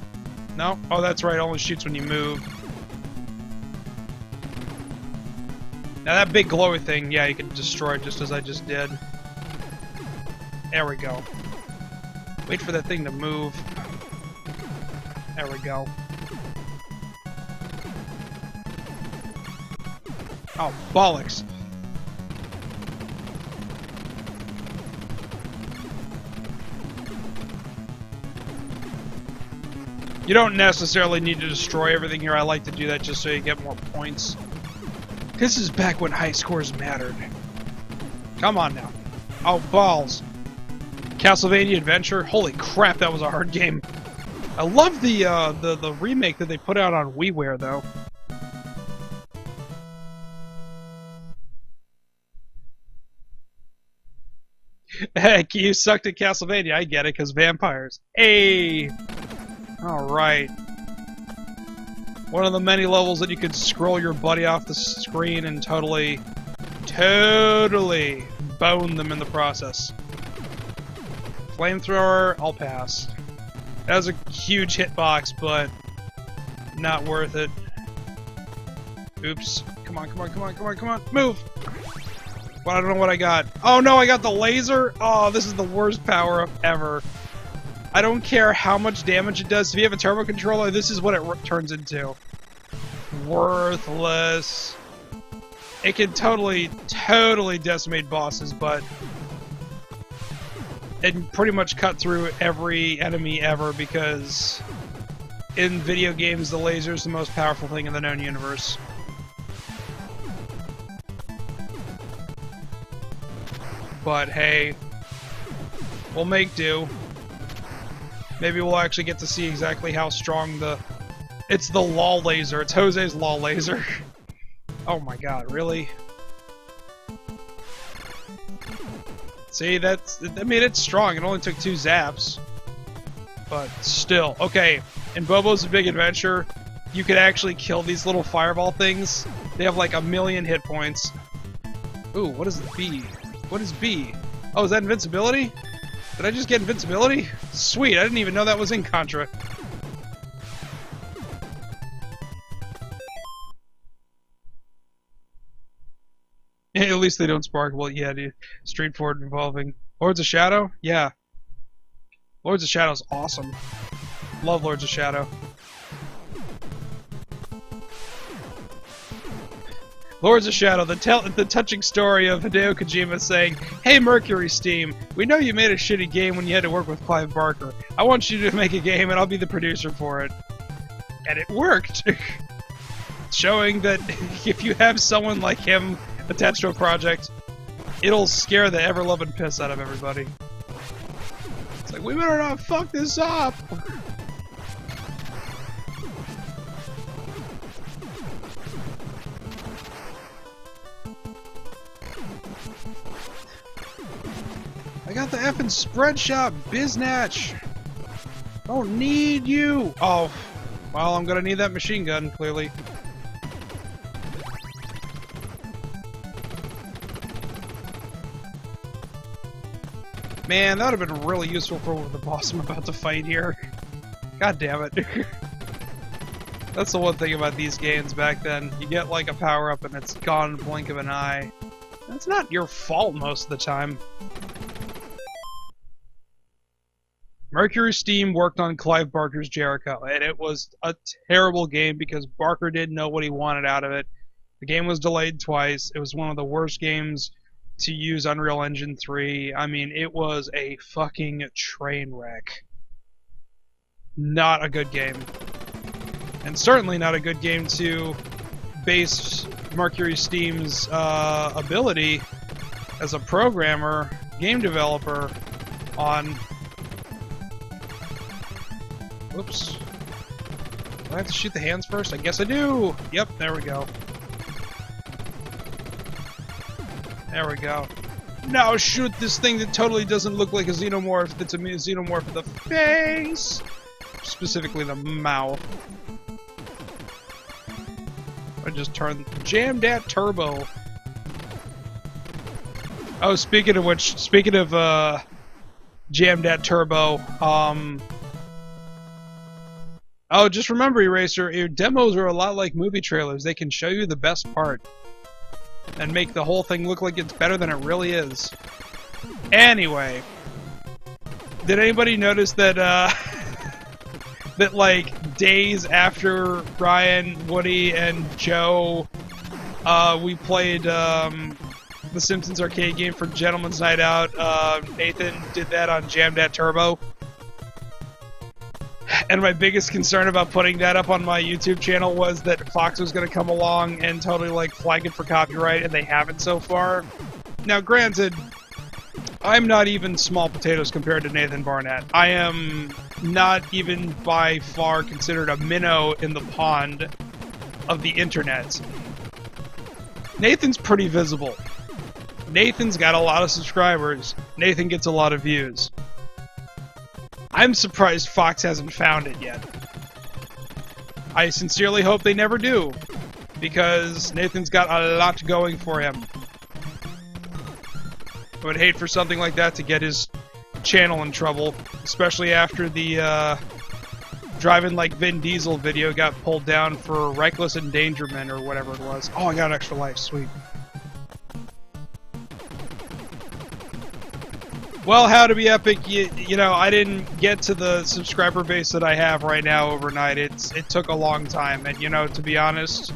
No? Oh, that's right, it only shoots when you move. Now that big glowy thing, yeah, you can destroy it just as I just did. There we go. Wait for that thing to move. There we go. Oh, bollocks. You don't necessarily need to destroy everything here. I like to do that just so you get more points. This is back when high scores mattered. Come on now. Oh, balls. Castlevania Adventure. Holy crap, that was a hard game. I love the remake that they put out on WiiWare though. Heck, you sucked at Castlevania. I get it, because vampires. Hey! Alright. One of the many levels that you could scroll your buddy off the screen and totally bone them in the process. Flamethrower, I'll pass. That was a huge hitbox, but not worth it. Oops. Come on, come on, come on, come on, come on. Move! Well, I don't know what I got. Oh no, I got the laser! Oh, this is the worst power-up ever. I don't care how much damage it does. If you have a turbo controller, this is what it turns into. Worthless. It can totally decimate bosses, but it can pretty much cut through every enemy ever because in video games, the laser is the most powerful thing in the known universe. But hey, we'll make do. Maybe we'll actually get to see exactly how strong it's the law laser. It's Jose's law laser. Oh my god, really? See, I mean, it's strong. It only took 2 zaps. But still. Okay, in Bobo's Big Adventure, you could actually kill these little fireball things. They have like 1,000,000 hit points. Ooh, what is B? What is B? Oh, is that invincibility? Did I just get invincibility? Sweet, I didn't even know that was in Contra. At least they don't sparkle. Yeah, dude. Straightforward involving. Lords of Shadow? Yeah. Lords of Shadow's awesome. Love Lords of Shadow. Lords of Shadow, the touching story of Hideo Kojima saying, "Hey Mercury Steam, we know you made a shitty game when you had to work with Clive Barker. I want you to make a game and I'll be the producer for it." And it worked! Showing that if you have someone like him attached to a project, it'll scare the ever-loving piss out of everybody. It's like, we better not fuck this up! I got the effing spread shot, biznatch! Don't need you! Oh, well, I'm gonna need that machine gun, clearly. Man, that would have been really useful for the boss I'm about to fight here. God damn it. That's the one thing about these games back then. You get like a power-up and it's gone in the blink of an eye. That's not your fault most of the time. Mercury Steam worked on Clive Barker's Jericho, and it was a terrible game because Barker didn't know what he wanted out of it. The game was delayed twice. It was one of the worst games to use Unreal Engine 3. I mean, it was a fucking train wreck. Not a good game. And certainly not a good game to base Mercury Steam's ability as a programmer, game developer, on. Whoops. Do I have to shoot the hands first? I guess I do! Yep, there we go. There we go. Now shoot this thing that totally doesn't look like a xenomorph. That's a xenomorph of the face! Specifically the mouth. I just jammed that turbo. Oh, speaking of which, speaking of jammed that turbo, oh, just remember, Eraser, your demos are a lot like movie trailers. They can show you the best part and make the whole thing look like it's better than it really is. Anyway, did anybody notice that, that like days after Ryan, Woody, and Joe, we played the Simpsons arcade game for Gentleman's Night Out, Nathan did that on Jamdat Turbo? And my biggest concern about putting that up on my YouTube channel was that Fox was going to come along and totally like flag it for copyright, and they haven't so far. Now, granted, I'm not even small potatoes compared to Nathan Barnett. I am not even by far considered a minnow in the pond of the internet. Nathan's pretty visible. Nathan's got a lot of subscribers. Nathan gets a lot of views. I'm surprised Fox hasn't found it yet. I sincerely hope they never do, because Nathan's got a lot going for him. I would hate for something like that to get his channel in trouble, especially after the driving like Vin Diesel video got pulled down for reckless endangerment or whatever it was. Oh, I got an extra life, sweet. Well, how to be epic, you know, I didn't get to the subscriber base that I have right now overnight. It took a long time, and you know, to be honest,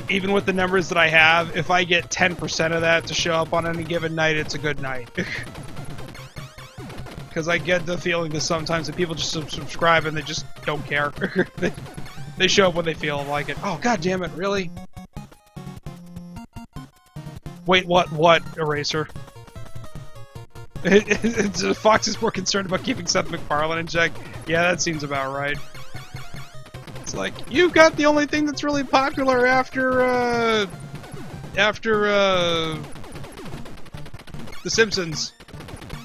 even with the numbers that I have, if I get 10% of that to show up on any given night, it's a good night. Because I get the feeling that sometimes that people just subscribe and they just don't care. They show up when they feel like it. Oh, god damn it, really? Wait, what, Eraser? Fox is more concerned about keeping Seth MacFarlane in check. Yeah, that seems about right. It's like, you've got the only thing that's really popular after The Simpsons.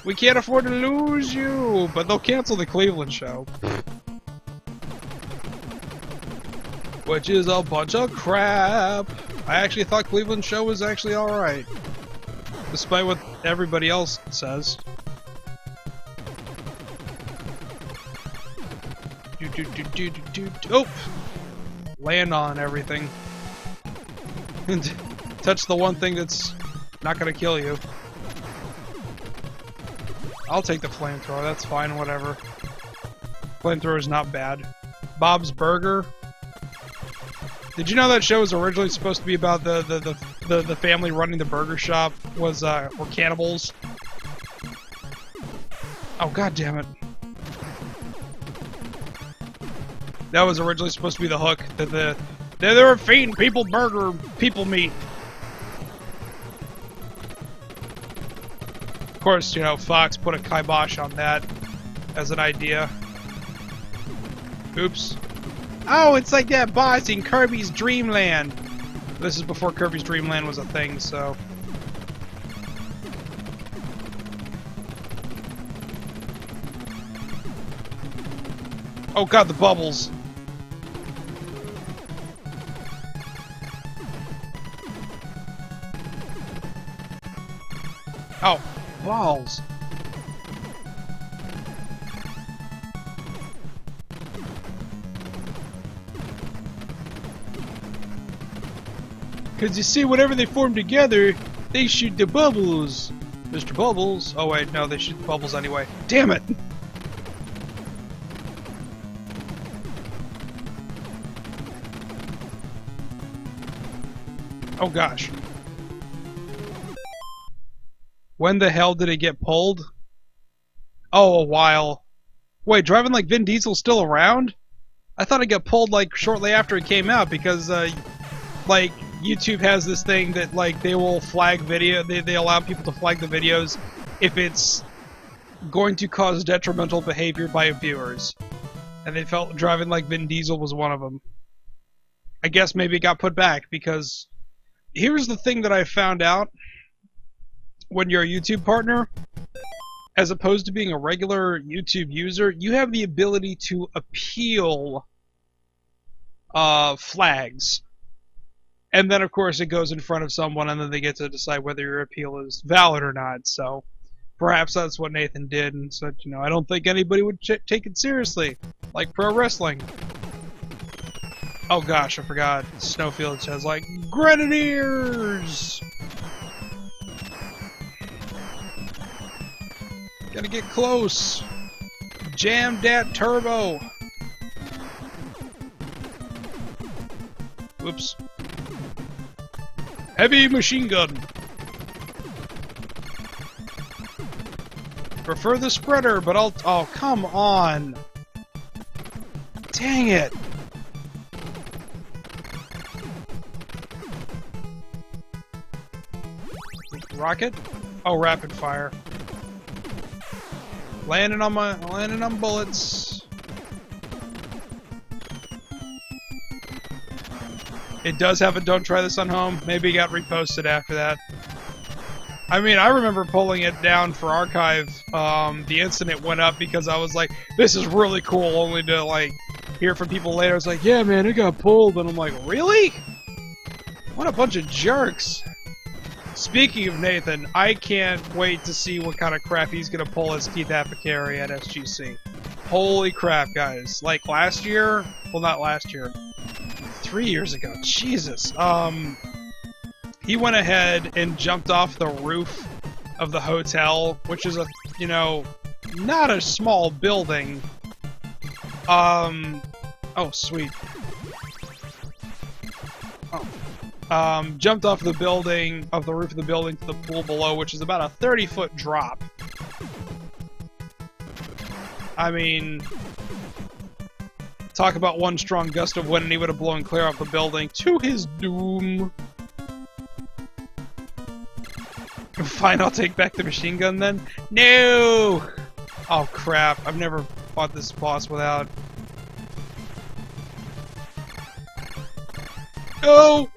We can't afford to lose you, but they'll cancel the Cleveland show. Which is a bunch of crap. I actually thought Cleveland show was actually alright. Despite what everybody else says. Oh! Land on everything. And touch the one thing that's not gonna kill you. I'll take the flamethrower, that's fine, whatever. Flamethrower's not bad. Bob's Burger. Did you know that show was originally supposed to be about the family running the burger shop were cannibals? Oh, god damn it. That was originally supposed to be the hook, that they were feeding people people meat. Of course, you know, Fox put a kibosh on that as an idea. Oops. Oh, it's like that boss in Kirby's Dream Land. This is before Kirby's Dream Land was a thing, so... Oh god, the bubbles. Oh, balls. Because you see, whenever they form together, they shoot the bubbles. Mr. Bubbles. Oh wait, no, they shoot the bubbles anyway. Damn it! Oh gosh. When the hell did it get pulled? Oh, a while. Wait, driving like Vin Diesel's still around? I thought it got pulled like shortly after it came out because like YouTube has this thing that like they will flag video, they allow people to flag the videos if it's going to cause detrimental behavior by viewers. And they felt driving like Vin Diesel was one of them. I guess maybe it got put back because here's the thing that I found out when you're a YouTube partner, as opposed to being a regular YouTube user, you have the ability to appeal flags. And then, of course, it goes in front of someone, and then they get to decide whether your appeal is valid or not. So, perhaps that's what Nathan did, and said, you know, I don't think anybody would take it seriously, like pro wrestling. Oh gosh, I forgot. Snowfield says, like, Grenadiers! Gotta get close. Jam that turbo. Whoops. Heavy machine gun. Prefer the spreader, but I'll... Oh, come on. Dang it. Rocket? Oh, rapid fire. Landing on bullets. It does have a "Don't try this on home." Maybe it got reposted after that. I mean, I remember pulling it down for archive. The instant it went up because I was like, "This is really cool." Only to like hear from people later. It's like, "Yeah, man, it got pulled," and I'm like, "Really? What a bunch of jerks!" Speaking of Nathan, I can't wait to see what kind of crap he's gonna pull as Keith Apicary at SGC. Holy crap, guys! Like last year, well, not last year, 3 years ago. Jesus. He went ahead and jumped off the roof of the hotel, which is a, you know, not a small building. Oh, sweet. Oh. Jumped off the building, off the roof of the building to the pool below, which is about a 30-foot drop. I mean, talk about one strong gust of wind and he would have blown clear off the building to his doom. Fine, I'll take back the machine gun then. No! Oh crap, I've never fought this boss without. No!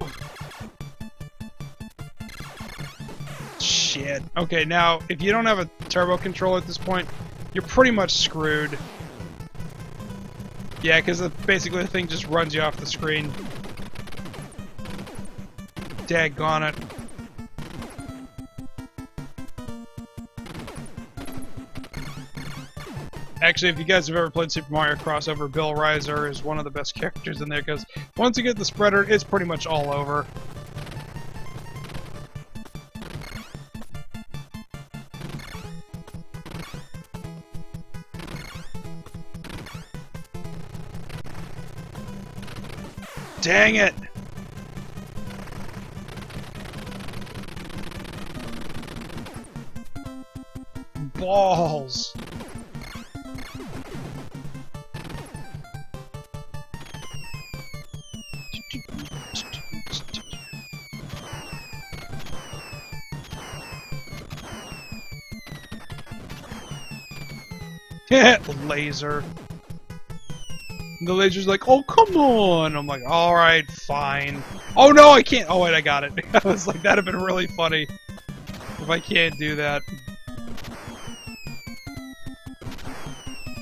Shit. Okay, now, if you don't have a turbo controller at this point, you're pretty much screwed. Yeah, because basically the thing just runs you off the screen. Daggone it. Actually, if you guys have ever played Super Mario Crossover, Bill Reiser is one of the best characters in there, because once you get the spreader, it's pretty much all over. Dang it! Balls! Laser. And the laser's like, oh, come on! I'm like, alright, fine. Oh no, I can't! Oh wait, I got it. I was like, that'd have been really funny if I can't do that.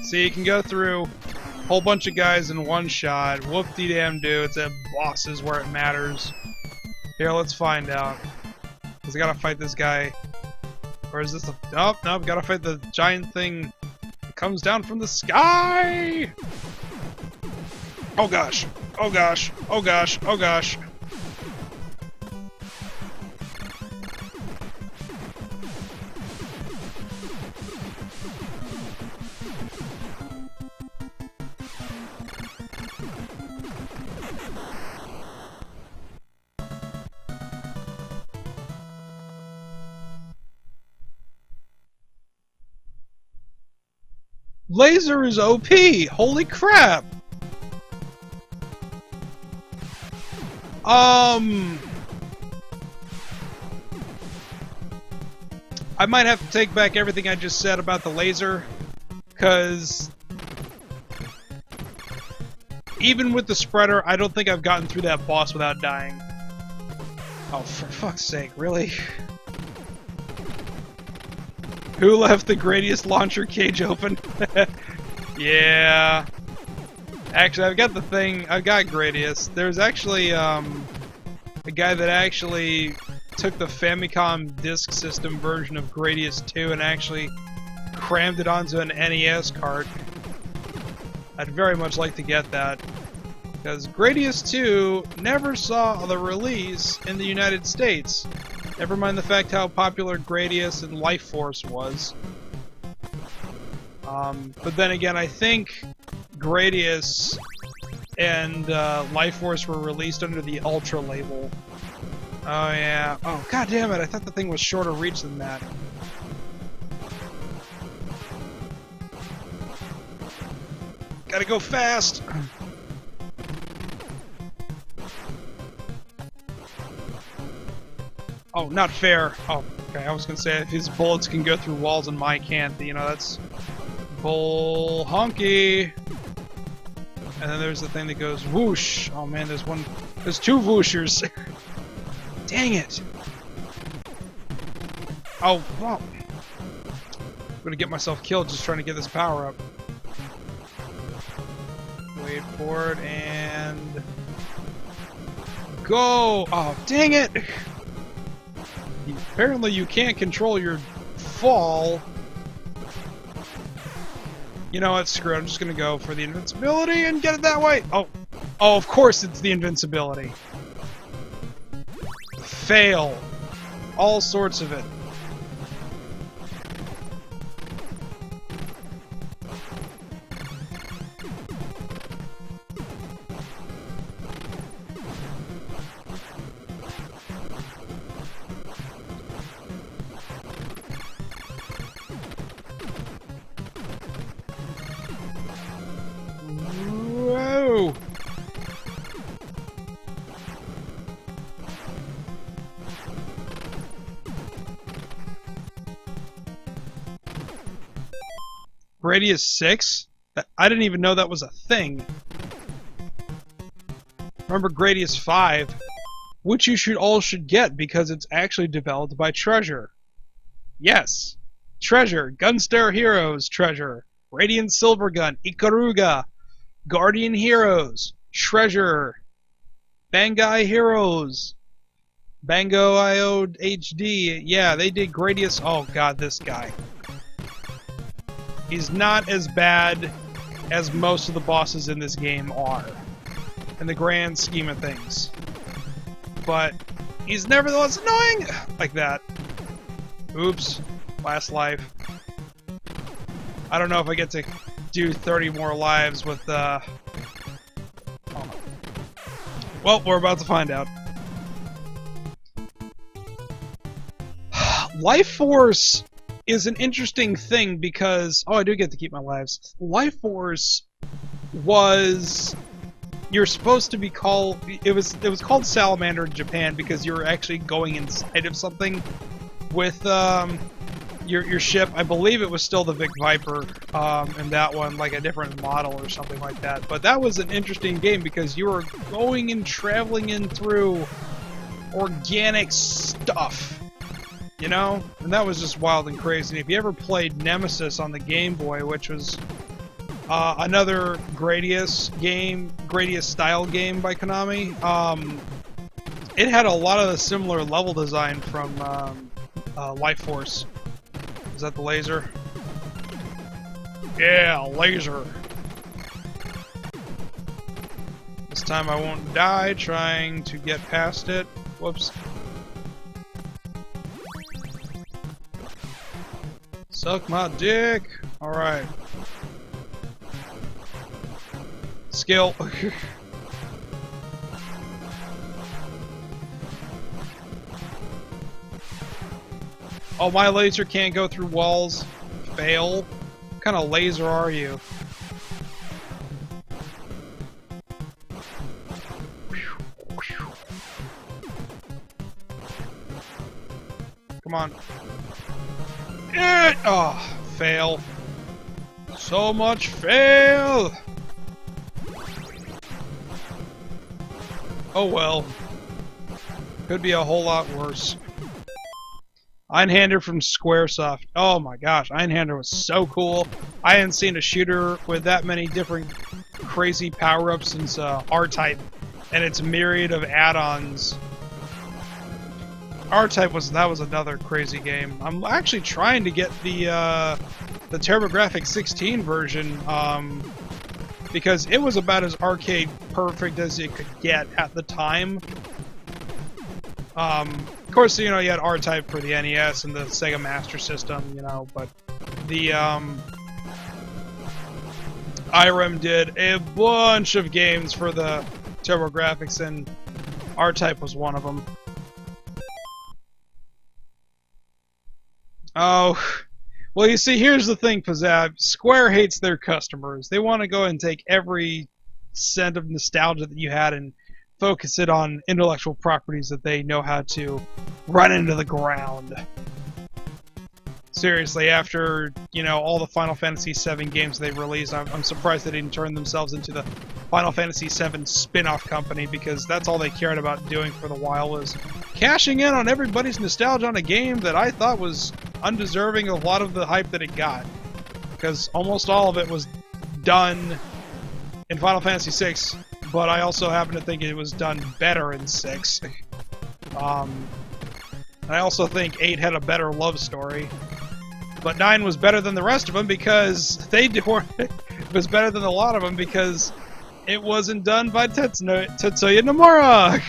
See, you can go through a whole bunch of guys in one shot. Whoop-de-damn-do, it's at bosses where it matters. Here, let's find out. Because I gotta fight this guy. Or is this a... Oh, no, gotta fight the giant thing that comes down from the sky! Oh gosh. Oh gosh. Oh gosh. Oh gosh. Laser is OP! Holy crap! I might have to take back everything I just said about the laser, because even with the spreader, I don't think I've gotten through that boss without dying. Oh, for fuck's sake, really? Who left the Gradius launcher cage open? Yeah. Actually, I've got the thing. I've got Gradius. There's actually a guy that actually took the Famicom Disk System version of Gradius 2 and actually crammed it onto an NES cart. I'd very much like to get that, because Gradius 2 never saw the release in the United States. Never mind the fact how popular Gradius and Life Force was. But then again, I think Gradius and Life Force were released under the Ultra label. Oh yeah. Oh god damn it! I thought the thing was shorter reach than that. Gotta go fast. Oh, not fair. Oh, Okay, I was gonna say if his bullets can go through walls and mine can't, you know, that's bull honky. And then there's the thing that goes whoosh. Oh man, there's two whooshers. Dang it. Oh, well. I'm gonna get myself killed just trying to get this power up. Wait for it and go! Oh, dang it! Apparently you can't control your fall. You know what, screw it, I'm just gonna go for the invincibility and get it that way! Oh, of course it's the invincibility. Fail. All sorts of it. Whoa! Radius 6? I didn't even know that was a thing. Remember Gradius 5, which you should get because it's actually developed by Treasure. Yes! Treasure, Gunstar Heroes Treasure, Radiant Silvergun, Ikaruga, Guardian Heroes, Treasure, Bangai Heroes, Bango IO HD. Yeah, they did Gradius. Oh god, this guy. He's not as bad as most of the bosses in this game are, in the grand scheme of things. But he's nevertheless annoying! Like that. Oops. Last life. I don't know if I get to do 30 more lives with, Oh. Well, we're about to find out. Life Force is an interesting thing because... Oh, I do get to keep my lives. Life Force was... You're supposed to be called... It was called Salamander in Japan because you were actually going inside of something with your ship. I believe it was still the Vic Viper in that one, like a different model or something like that. But that was an interesting game because you were going and traveling in through organic stuff. You know? And that was just wild and crazy. And if you ever played Nemesis on the Game Boy, which was another Gradius game, Gradius style game by Konami, it had a lot of the similar level design from Life Force. Is that the laser? Yeah, laser. This time I won't die trying to get past it. Whoops. Suck my dick! Alright. Skill. Oh, my laser can't go through walls. Fail. What kind of laser are you? Come on. Oh, fail. So much fail! Oh well. Could be a whole lot worse. Einhander from Squaresoft. Oh my gosh, Einhander was so cool. I hadn't seen a shooter with that many different crazy power-ups since R-Type and its myriad of add-ons. R-Type was another crazy game. I'm actually trying to get the TurboGrafx 16 version because it was about as arcade perfect as it could get at the time. Of course, you know, you had R-Type for the NES and the Sega Master System, you know, but the IREM did a bunch of games for the TurboGrafx, and R-Type was one of them. Oh, well, you see, here's the thing, Pizzab. Square hates their customers. They want to go and take every cent of nostalgia that you had and focus it on intellectual properties that they know how to run into the ground. seriously, after, you know, all the Final Fantasy VII games they've released, I'm surprised they didn't turn themselves into the Final Fantasy VII spin-off company, because that's all they cared about doing for the while was cashing in on everybody's nostalgia on a game that I thought was undeserving of a lot of the hype that it got. Because almost all of it was done in Final Fantasy VI, but I also happen to think it was done better in 6. I also think 8 had a better love story. But 9 was better than the rest of them because it was better than a lot of them because it wasn't done by Tetsuya Nomura!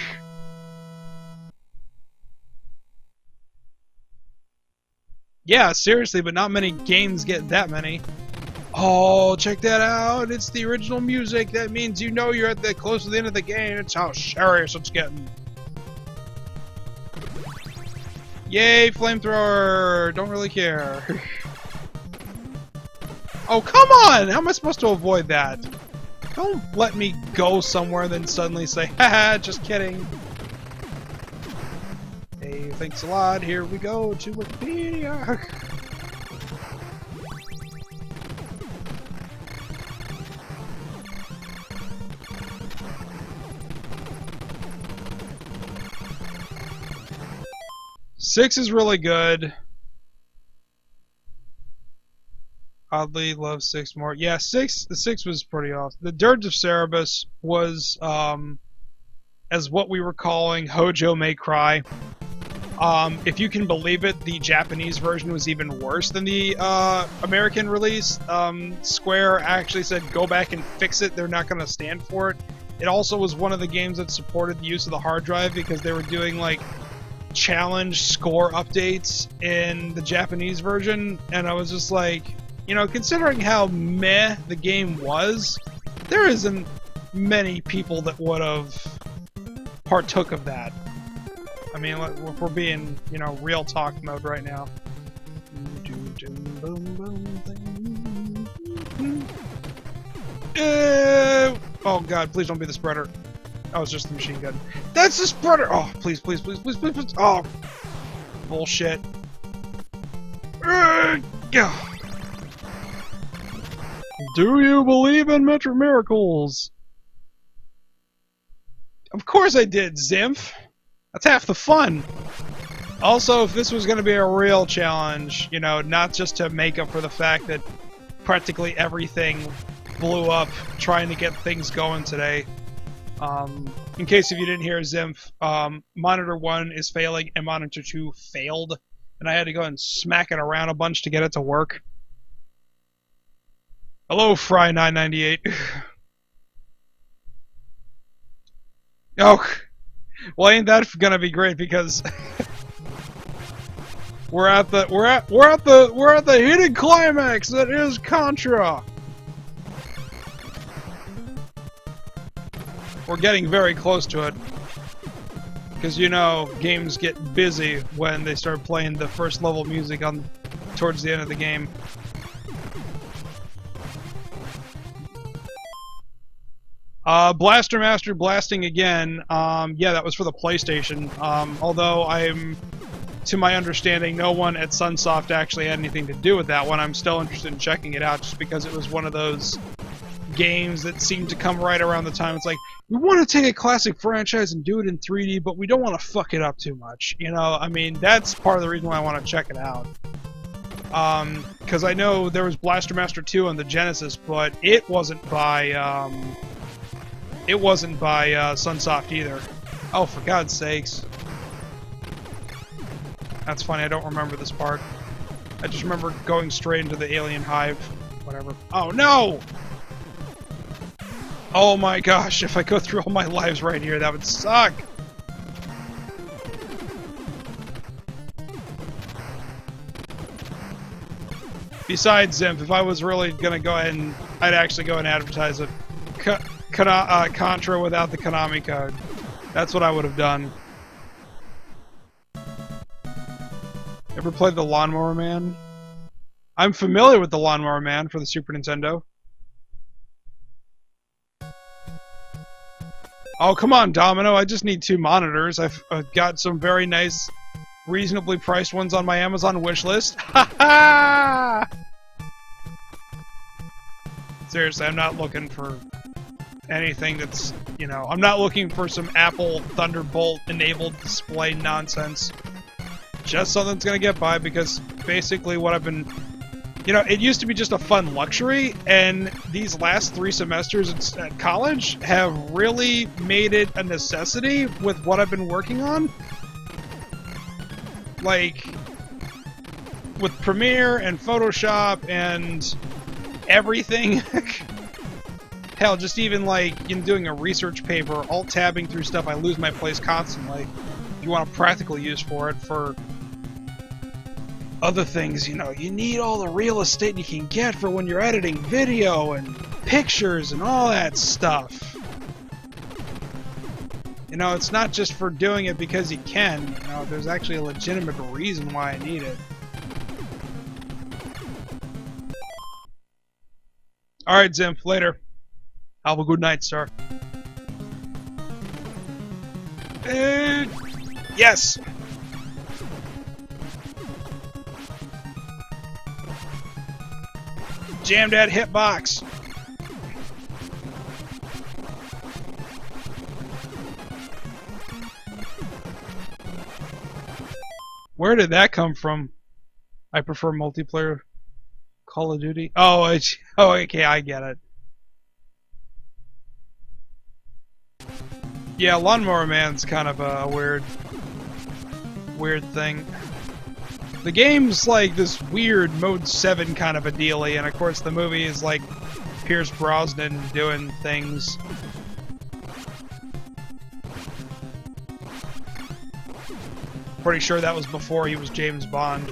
Yeah, seriously, but not many games get that many. Oh, check that out! It's the original music! That means you know you're at the close to the end of the game. It's how serious it's getting. Yay, flamethrower! Don't really care. Oh, come on! How am I supposed to avoid that? Don't let me go somewhere and then suddenly say, haha, just kidding. Hey, thanks a lot. Here we go to Wikipedia. Six is really good. Oddly love 6 more. Yeah, the 6 was pretty awesome. The Dirge of Cerebus was, as what we were calling Hojo May Cry. If you can believe it, the Japanese version was even worse than the American release. Square actually said, go back and fix it. They're not going to stand for it. It also was one of the games that supported the use of the hard drive because they were doing, like, challenge score updates in the Japanese version, and I was just like, you know, considering how meh the game was, there isn't many people that would have partook of that. I mean, if we're being, you know, real talk mode right now. Oh god, please don't be the spreader. Oh, it's just the machine gun. That's the spreader! Oh, please, please, please, please, please, please. Oh! Bullshit. Do you believe in Metro Miracles? Of course I did, Zimph! That's half the fun! Also, if this was going to be a real challenge, you know, not just to make up for the fact that practically everything blew up trying to get things going today. In case if you didn't hear Zimph, Monitor 1 is failing and Monitor 2 failed, and I had to go and smack it around a bunch to get it to work. Hello, Fry998. Oh, well, ain't that gonna be great because we're at the hidden climax that is Contra. We're getting very close to it. Because, you know, games get busy when they start playing the first level music towards the end of the game. Blaster Master blasting again. Yeah, that was for the PlayStation. Although to my understanding, no one at Sunsoft actually had anything to do with that one. I'm still interested in checking it out just because it was one of those games that seemed to come right around the time. It's like, we want to take a classic franchise and do it in 3D, but we don't want to fuck it up too much. You know, I mean, that's part of the reason why I want to check it out. Because I know there was Blaster Master 2 on the Genesis, but it wasn't by Sunsoft either. Oh, for God's sakes. That's funny, I don't remember this part. I just remember going straight into the alien hive. Whatever. Oh, no! Oh my gosh, if I go through all my lives right here, that would suck! Besides, Zimph, if I was really gonna go ahead and... I'd actually go and advertise it. Contra without the Konami code. That's what I would have done. Ever played the Lawnmower Man? I'm familiar with the Lawnmower Man for the Super Nintendo. Oh, come on, Domino. I just need 2 monitors. I've got some very nice reasonably priced ones on my Amazon wish list. Ha ha! Seriously, I'm not looking for anything that's, you know, I'm not looking for some Apple Thunderbolt enabled display nonsense. Just something that's gonna get by, because basically what I've been, you know, it used to be just a fun luxury, and these last 3 semesters at college have really made it a necessity with what I've been working on. Like, with Premiere and Photoshop and everything. Hell, just even like in doing a research paper, alt-tabbing through stuff, I lose my place constantly. If you want a practical use for it, for other things, you know, you need all the real estate you can get for when you're editing video and pictures and all that stuff. You know, it's not just for doing it because you can. You know, there's actually a legitimate reason why I need it. Alright, Zimp, later. Have a good night, sir. Yes! Jammed that hitbox. Where did that come from? I prefer multiplayer Call of Duty. Oh, okay, I get it. Yeah, Lawnmower Man's kind of a weird thing. The game's like this weird Mode 7 kind of a dealie, and of course the movie is like Pierce Brosnan doing things. Pretty sure that was before he was James Bond.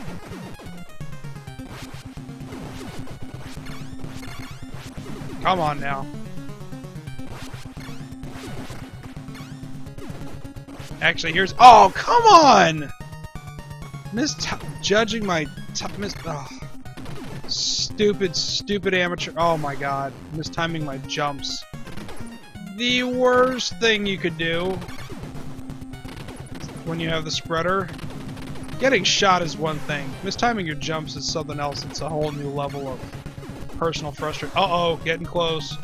Come on now. Actually, here's... Oh, come on! Misjudging my... Oh. Stupid amateur... Oh my god. Mistiming my jumps. The worst thing you could do when you have the spreader. Getting shot is one thing. Mistiming your jumps is something else. It's a whole new level of personal frustration. Uh-oh, getting close.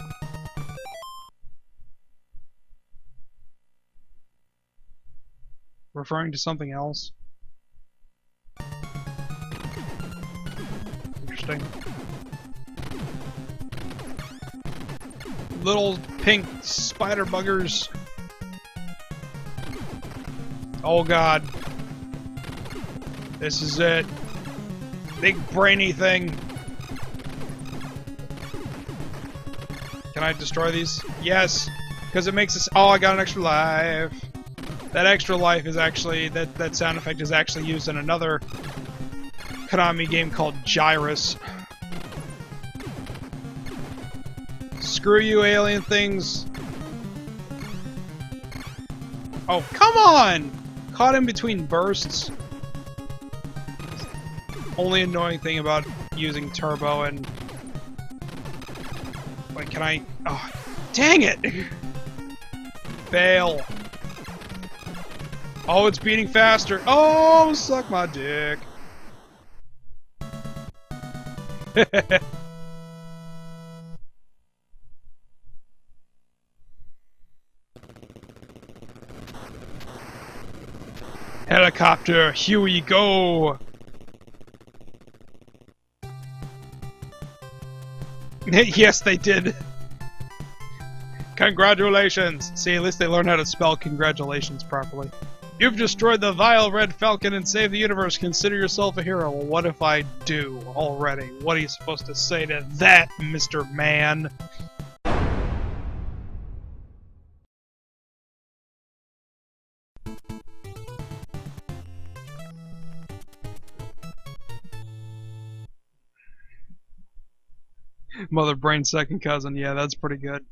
Referring to something else. Interesting. Little pink spider buggers. Oh god. This is it. Big brainy thing. Can I destroy these? Yes! Because it makes us... Oh, I got an extra life. That extra life is actually... That sound effect is actually used in another Konami game called Gyrus. Screw you, alien things. Oh, come on! Caught in between bursts. Only annoying thing about using turbo and... Wait, can I... Oh, dang it! Fail. Oh, it's beating faster. Oh, suck my dick. Helicopter, here we go. Yes, they did. Congratulations. See, at least they learned how to spell congratulations properly. You've destroyed the vile red falcon and saved the universe. Consider yourself a hero. Well, what if I do already? What are you supposed to say to that, Mr. Man? Mother Brain second cousin. Yeah, that's pretty good.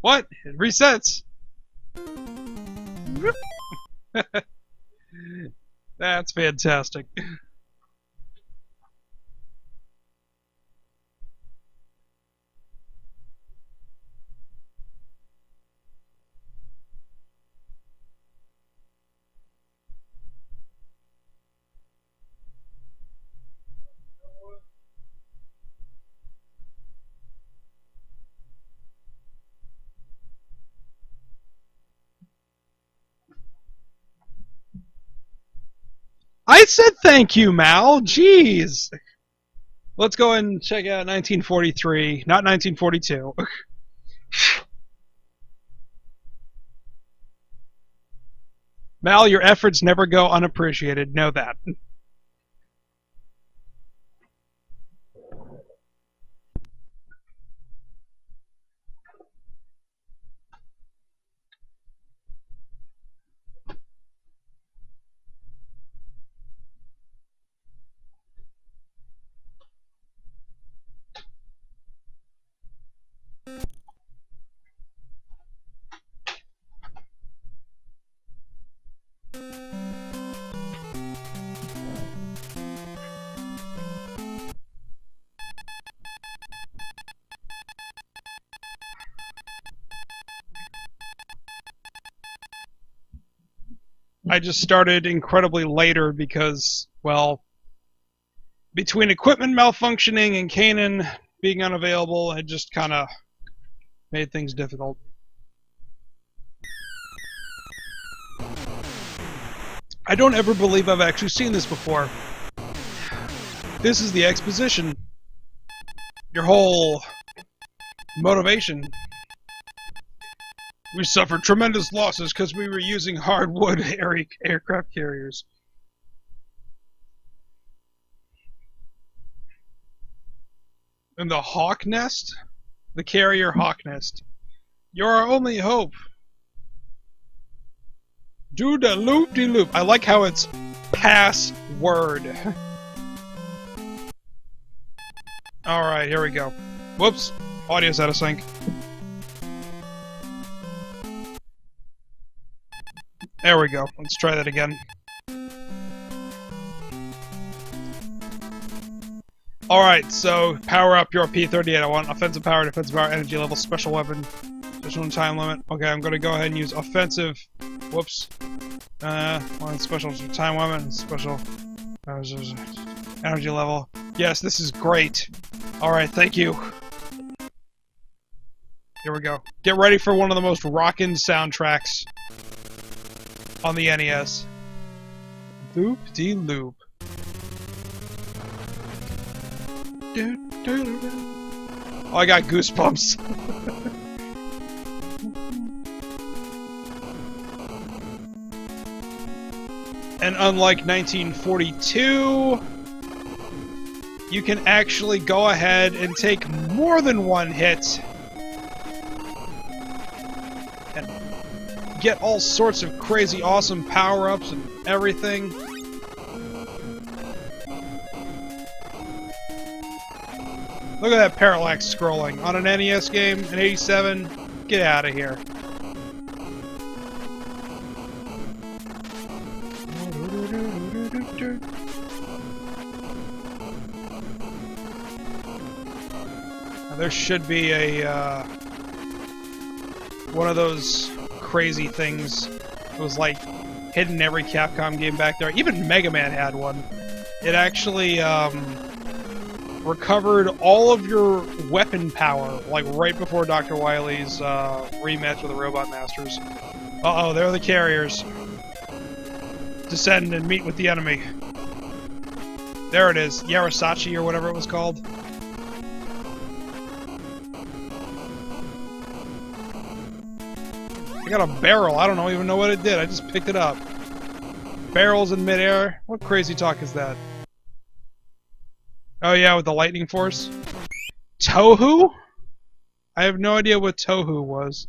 What? It resets! That's fantastic. I said thank you, Mal. Jeez. Let's go and check out 1943, not 1942. Mal, your efforts never go unappreciated. Know that. I just started incredibly later because, well, between equipment malfunctioning and Kainin being unavailable, it just kind of made things difficult. I don't ever believe I've actually seen this before. This is the exposition. Your whole motivation. We suffered tremendous losses because we were using hardwood aircraft carriers. And the Hawk Nest? The carrier Hawk Nest. You're our only hope. Do the loop-de-loop. I like how it's password. Alright, here we go. Whoops. Audio's out of sync. There we go. Let's try that again. Alright, so power up your P-38. I want offensive power, defensive power, energy level, special weapon, special time limit. Okay, I'm gonna go ahead and use offensive. Whoops. One special time weapon, special energy level. Yes, this is great. Alright, thank you. Here we go. Get ready for one of the most rockin' soundtracks on the NES. Loop-de-loop. Oh, I got goosebumps. And unlike 1942, you can actually go ahead and take more than one hit and get all sorts of crazy awesome power-ups and everything. Look at that parallax scrolling on an NES game in '87. Get out of here. Now, there should be a one of those crazy things. It was like hidden in every Capcom game back there. Even Mega Man had one. It actually recovered all of your weapon power, like right before Dr. Wily's rematch with the Robot Masters. Uh-oh, there are the carriers. Descend and meet with the enemy. There it is, Yarasachi or whatever it was called. I got a barrel, I don't even know what it did, I just picked it up. Barrels in midair? What crazy talk is that? Oh yeah, with the lightning force? Tohu? I have no idea what Tohu was.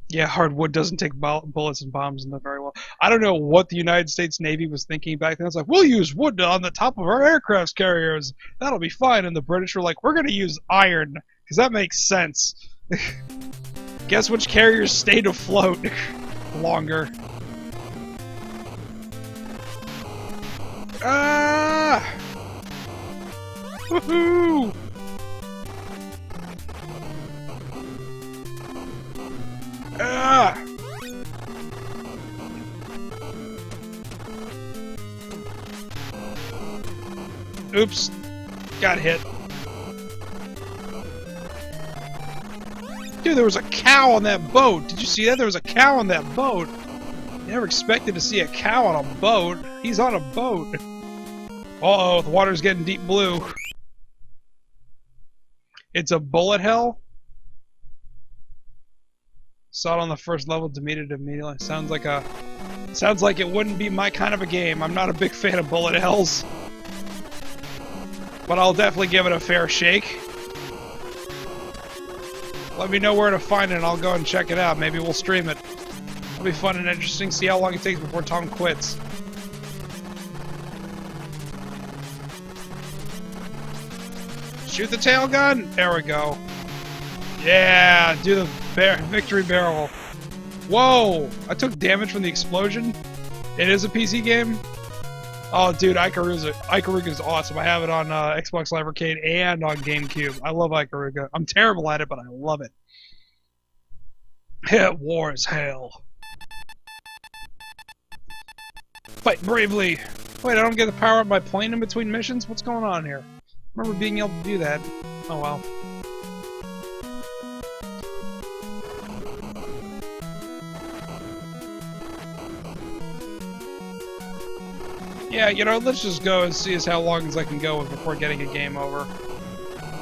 Yeah, hardwood doesn't take bullets and bombs in them very well. I don't know what the United States Navy was thinking back then. It's like, we'll use wood on the top of our aircraft carriers. That'll be fine. And the British were like, we're going to use iron, because that makes sense. Guess which carriers stayed afloat longer. Ah! Woohoo! Ah! Oops. Got hit. Dude, there was a cow on that boat. Did you see that? There was a cow on that boat. Never expected to see a cow on a boat. He's on a boat. Uh-oh, the water's getting deep blue. It's a bullet hell? Saw it on the first level, deleted immediately. Sounds like it wouldn't be my kind of a game. I'm not a big fan of bullet hells. But I'll definitely give it a fair shake. Let me know where to find it and I'll go and check it out. Maybe we'll stream it. It'll be fun and interesting. See how long it takes before Tom quits. Shoot the tail gun! There we go. Yeah, do the victory barrel. Whoa! I took damage from the explosion. It is a PC game. Oh, dude, Ikaruga is awesome. I have it on Xbox Live Arcade and on GameCube. I love Ikaruga. I'm terrible at it, but I love it. Yeah, war is hell. Fight bravely. Wait, I don't get to power up my plane in between missions? What's going on here? I remember being able to do that. Oh well. Yeah, you know, let's just go and see as how long as I can go with before getting a game over.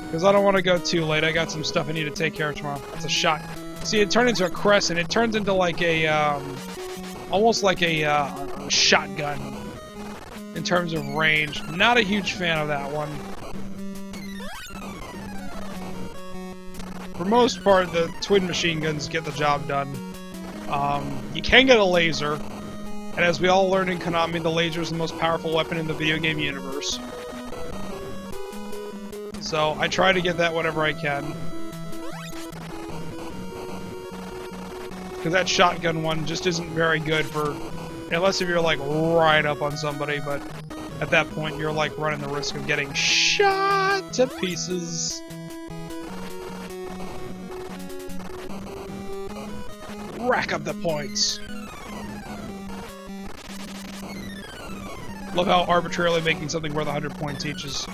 Because I don't want to go too late. I got some stuff I need to take care of tomorrow. That's a shot. See, it turned into a crescent. It turns into like a, almost like a shotgun in terms of range. Not a huge fan of that one. For most part, the twin machine guns get the job done. You can get a laser. And as we all learned in Konami, the laser is the most powerful weapon in the video game universe. So, I try to get that whenever I can. Because that shotgun one just isn't very good for... Unless if you're, like, right up on somebody, but... At that point, you're, like, running the risk of getting shot to pieces. Rack up the points. Love how arbitrarily making something worth 100 points each is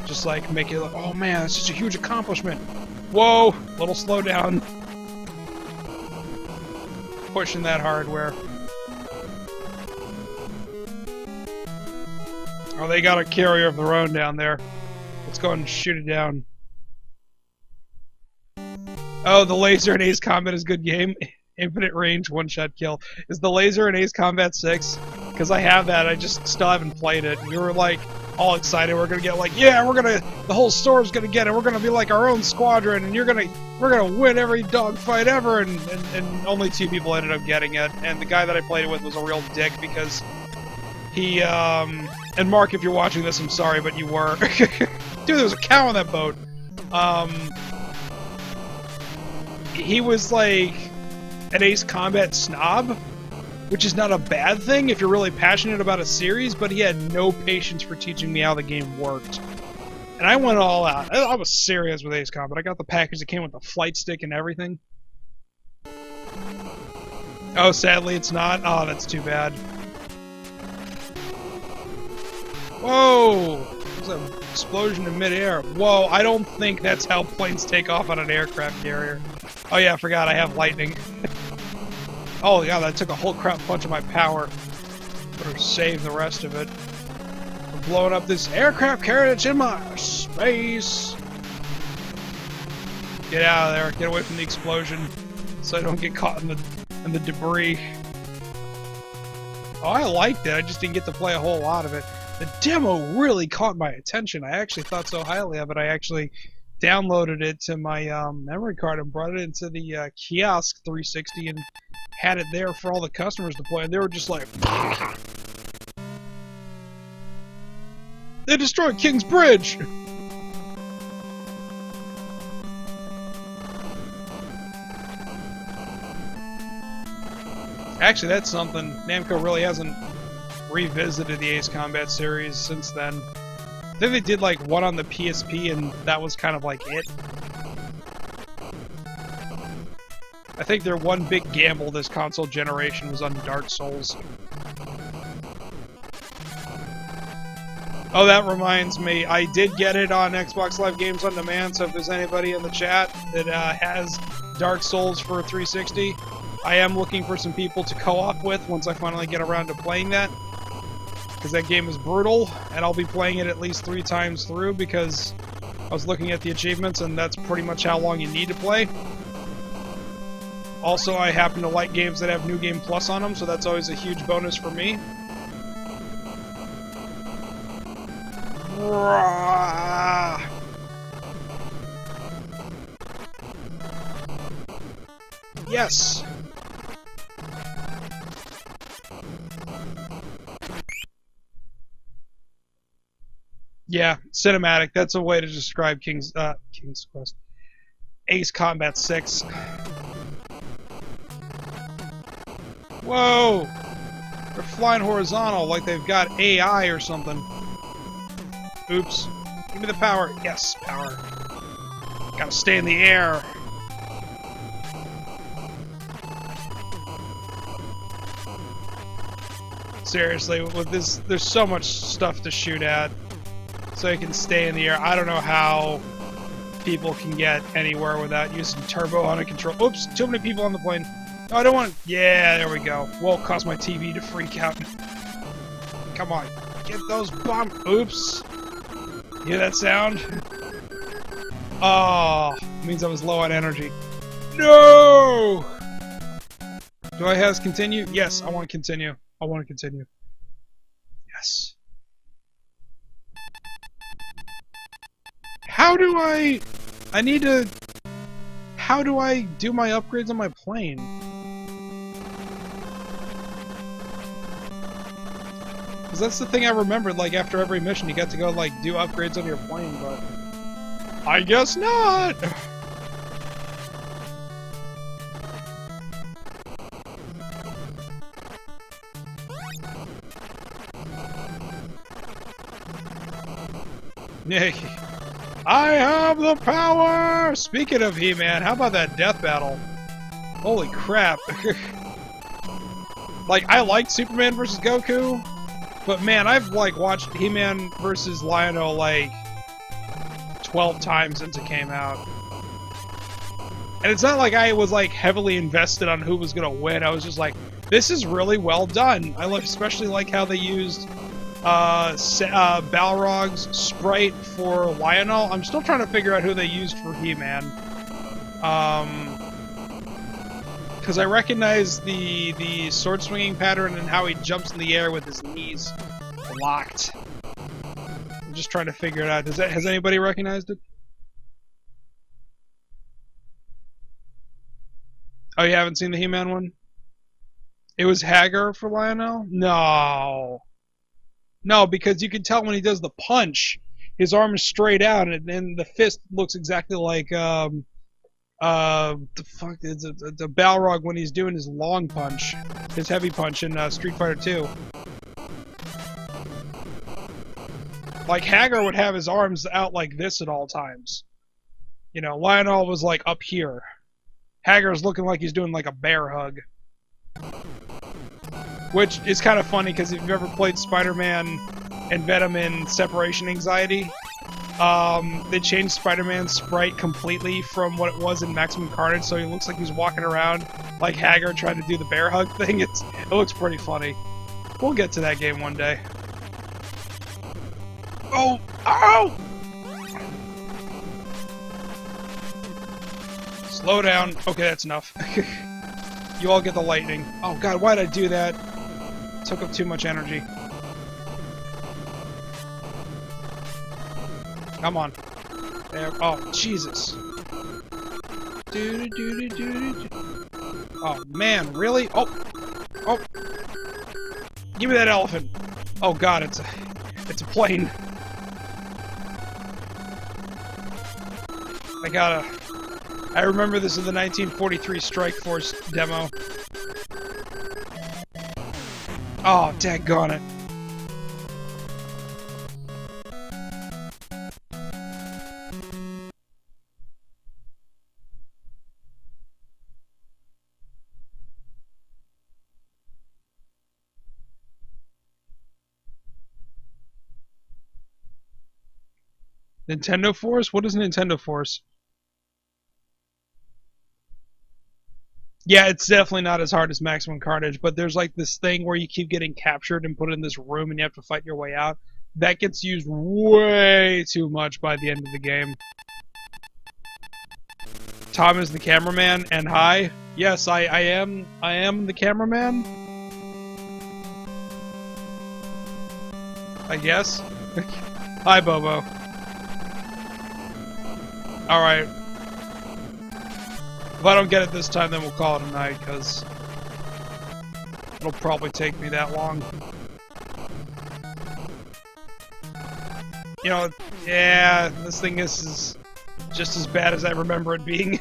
just like making it like, oh man, that's such a huge accomplishment. Whoa, little slow down. Pushing that hardware. Oh, they got a carrier of their own down there. Let's go and shoot it down. Oh, the laser in Ace Combat is a good game. Infinite range, one-shot kill. Is the laser in Ace Combat 6? Because I have that, I just still haven't played it. We were like, all excited, we're gonna get like, yeah, the whole store's gonna get it, we're gonna be like our own squadron, and we're gonna win every dogfight ever, and only 2 people ended up getting it, and the guy that I played it with was a real dick, because he, and Mark, if you're watching this, I'm sorry, but you were. Dude, there was a cow on that boat. He was like an Ace Combat snob, which is not a bad thing if you're really passionate about a series, but he had no patience for teaching me how the game worked. And I went all out. I was serious with Ace Combat. I got the package that came with the flight stick and everything. Oh, sadly it's not? Oh, that's too bad. Whoa! There's an explosion in midair. Whoa, I don't think that's how planes take off on an aircraft carrier. Oh yeah, I forgot I have lightning. Oh yeah, that took a whole crap bunch of my power. Better save the rest of it. We're blowing up this aircraft carrier that's in my space. Get out of there. Get away from the explosion, so I don't get caught in the debris. Oh, I liked it. I just didn't get to play a whole lot of it. The demo really caught my attention. I actually thought so highly of it. I actually downloaded it to my memory card and brought it into the kiosk 360 and had it there for all the customers to play, and they were just like, they destroyed King's Bridge! Actually, that's something. Namco really hasn't revisited the Ace Combat series since then. I think they did like one on the PSP, and that was kind of like it. I think their one big gamble this console generation was on Dark Souls. Oh, that reminds me, I did get it on Xbox Live Games on Demand, so if there's anybody in the chat that has Dark Souls for 360, I am looking for some people to co-op with once I finally get around to playing that. Because that game is brutal, and I'll be playing it at least 3 times through because I was looking at the achievements and that's pretty much how long you need to play. Also, I happen to like games that have New Game Plus on them, so that's always a huge bonus for me. Yes! Yeah, cinematic. That's a way to describe King's Quest. Ace Combat 6. Whoa! They're flying horizontal like they've got AI or something. Oops. Give me the power. Yes, power. Gotta stay in the air. Seriously, with this, there's so much stuff to shoot at. So you can stay in the air. I don't know how people can get anywhere without using turbo on a control. Oops, too many people on the plane. No, I don't want... Yeah, there we go. Won't cause my TV to freak out. Come on. Get those bombs. Oops. You hear that sound? Oh, means I was low on energy. No! Do I have continue? Yes, I want to continue. I want to continue. Yes. How do I need to... How do I do my upgrades on my plane? Because that's the thing I remembered, like, after every mission, you got to go, like, do upgrades on your plane, but... I guess not! Yay. I have the power! Speaking of He-Man, how about that death battle? Holy crap. Like, I liked Superman vs. Goku, but man, I've, like, watched He-Man vs. Lion-O, like, 12 times since it came out. And it's not like I was, like, heavily invested on who was gonna win. I was just like, this is really well done. I especially like how they used Balrog's sprite for Lion-O. I'm still trying to figure out who they used for He-Man. Because I recognize the sword swinging pattern and how he jumps in the air with his knees locked. I'm just trying to figure it out. Has anybody recognized it? Oh, you haven't seen the He-Man one? It was Hagar for Lion-O? No. No, because you can tell when he does the punch, his arm is straight out, and the fist looks exactly like the Balrog when he's doing his long punch, his heavy punch in Street Fighter 2. Like, Hagar would have his arms out like this at all times. You know, Lion-O was like up here. Hagar's looking like he's doing like a bear hug. Which is kind of funny, because if you've ever played Spider-Man and Venom in Separation Anxiety, they changed Spider-Man's sprite completely from what it was in Maximum Carnage, so he looks like he's walking around like Hagar trying to do the bear hug thing. It looks pretty funny. We'll get to that game one day. Oh! Ow! Slow down. Okay, that's enough. You all get the lightning. Oh god, why'd I do that? Took up too much energy. Come on. There. Oh, Jesus. Oh, man, really? Oh! Oh! Give me that elephant! Oh god, it's a plane. I remember this in the 1943 Strike Force demo. Oh, daggone it. Nintendo Force? What is Nintendo Force? Yeah, it's definitely not as hard as Maximum Carnage, but there's like this thing where you keep getting captured and put in this room and you have to fight your way out. That gets used way too much by the end of the game. Tom is the cameraman, and hi. Yes, I am the cameraman. I guess. Hi, Bobo. Alright. If I don't get it this time, then we'll call it a night, because it'll probably take me that long. You know, yeah, this thing is just as bad as I remember it being.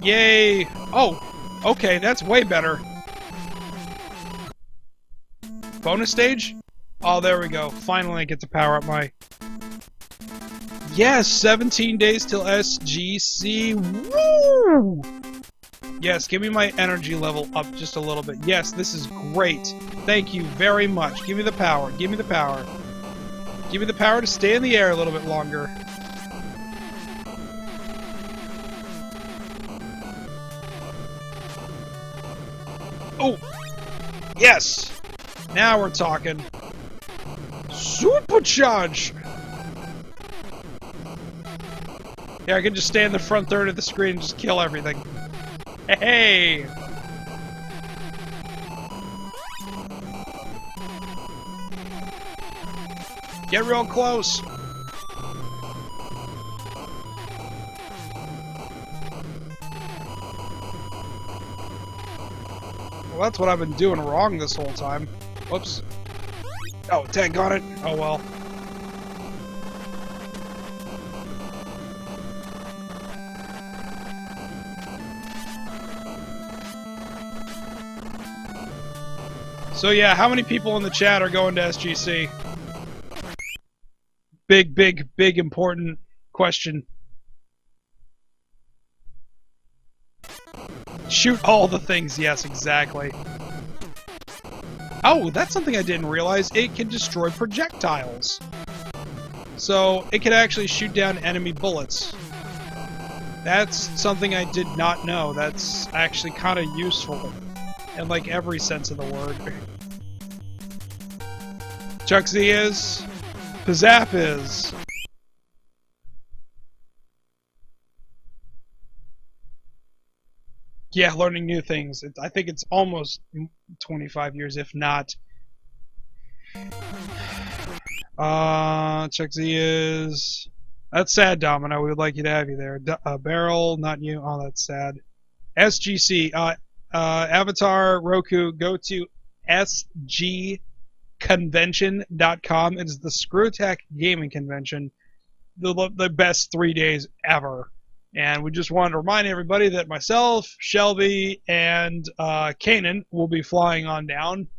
Yay! Oh, okay, that's way better. Bonus stage? Oh, there we go. Finally I get to power up my... Yes, 17 days till SGC. Woo! Yes, give me my energy level up just a little bit. Yes, this is great. Thank you very much. Give me the power. Give me the power. Give me the power to stay in the air a little bit longer. Oh! Yes! Now we're talking. Supercharge! Yeah, I can just stay in the front third of the screen and just kill everything. Hey! Get real close! Well, that's what I've been doing wrong this whole time. Whoops. Oh, tag on it. Oh well. So yeah, how many people in the chat are going to SGC? Big important question. Shoot all the things, yes, exactly. Oh, that's something I didn't realize. It can destroy projectiles. So, it can actually shoot down enemy bullets. That's something I did not know. That's actually kind of useful. In, like, every sense of the word. Chuck Z is... Pizzap is... Yeah, learning new things. I think it's almost 25 years, if not. Chuck Z is... That's sad, Domino. We would like you to have you there. Barrel, not you. Oh, that's sad. SGC. Avatar, Roku, go to sgconvention.com. It is the Screwtack Gaming Convention. The best 3 days ever. And we just wanted to remind everybody that myself, Shelby, and Kainin will be flying on down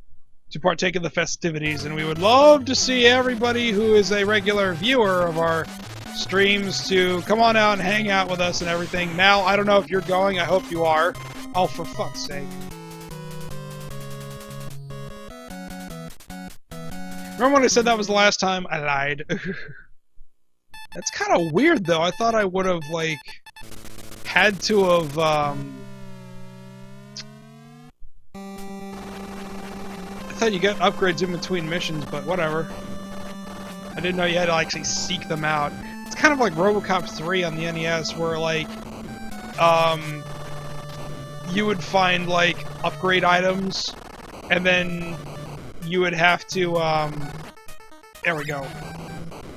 to partake in the festivities. And we would love to see everybody who is a regular viewer of our streams to come on out and hang out with us and everything. Now, I don't know if you're going. I hope you are. Oh, for fuck's sake. Remember when I said that was the last time? I lied. That's kind of weird, though. I thought I would have, like, had to have, I thought you got upgrades in between missions, but whatever. I didn't know you had to actually seek them out. It's kind of like RoboCop 3 on the NES, where, like, you would find, like, upgrade items, and then you would have to, there we go.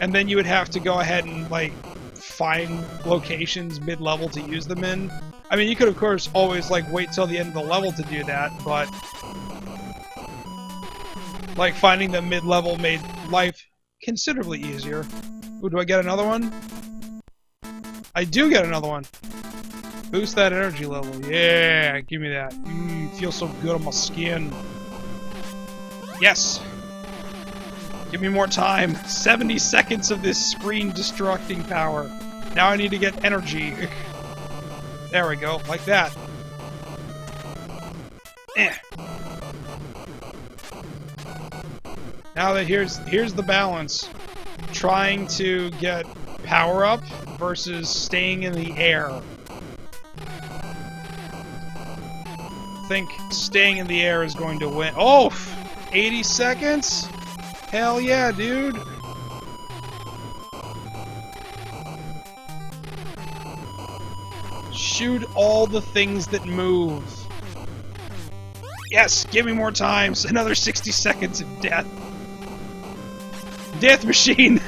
And then you would have to go ahead and, like, find locations mid-level to use them in. I mean, you could, of course, always, like, wait till the end of the level to do that, but... like, finding them mid-level made life considerably easier. Ooh, do I get another one? I do get another one! Boost that energy level. Yeah, give me that. Feels so good on my skin. Yes! Give me more time. 70 seconds of this screen destructing power. Now I need to get energy. There we go, like that. Now that here's the balance. Trying to get power-up versus staying in the air. I think staying in the air is going to win. Oh! 80 seconds? Hell yeah, dude! Shoot all the things that move. Yes, give me more time. Another 60 seconds of death. Death machine!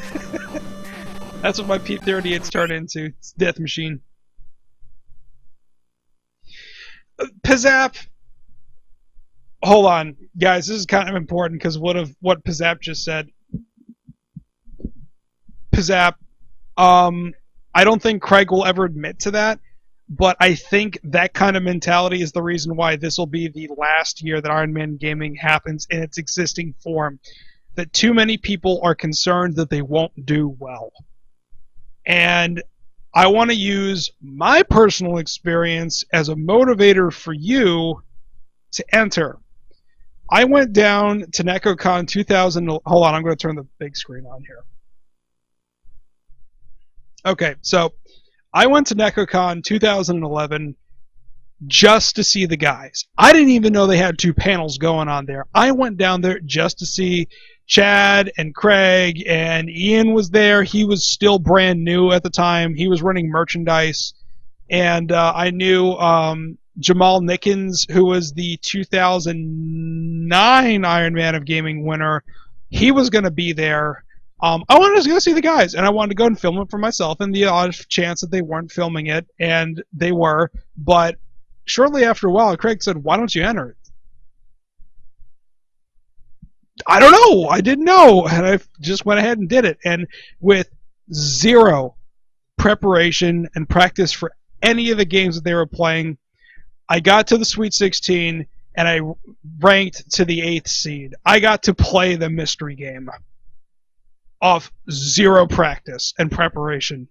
That's what my P-38s turn into. It's death machine. Pizzap! Hold on, guys, this is kind of important because what Pizzap just said. Pizzap, I don't think Craig will ever admit to that, but I think that kind of mentality is the reason why this will be the last year that Iron Man Gaming happens in its existing form. That too many people are concerned that they won't do well. And I want to use my personal experience as a motivator for you to enter. I went down to NecoCon 2000. Hold on, I'm going to turn the big screen on here. Okay, so I went to NecoCon 2011 just to see the guys. I didn't even know they had 2 panels going on there. I went down there just to see Chad and Craig, and Ian was there. He was still brand new at the time. He was running merchandise, and I knew Jamal Nickens, who was the 2009 Iron Man of Gaming winner. He was going to be there. I wanted to go see the guys, and I wanted to go and film it for myself, and the odd chance that they weren't filming it, and they were. But shortly after a while, Craig said, "Why don't you enter it?" I don't know. I didn't know, and I just went ahead and did it. And with zero preparation and practice for any of the games that they were playing, I got to the Sweet 16, and I ranked to the 8th seed. I got to play the mystery game off zero practice and preparation.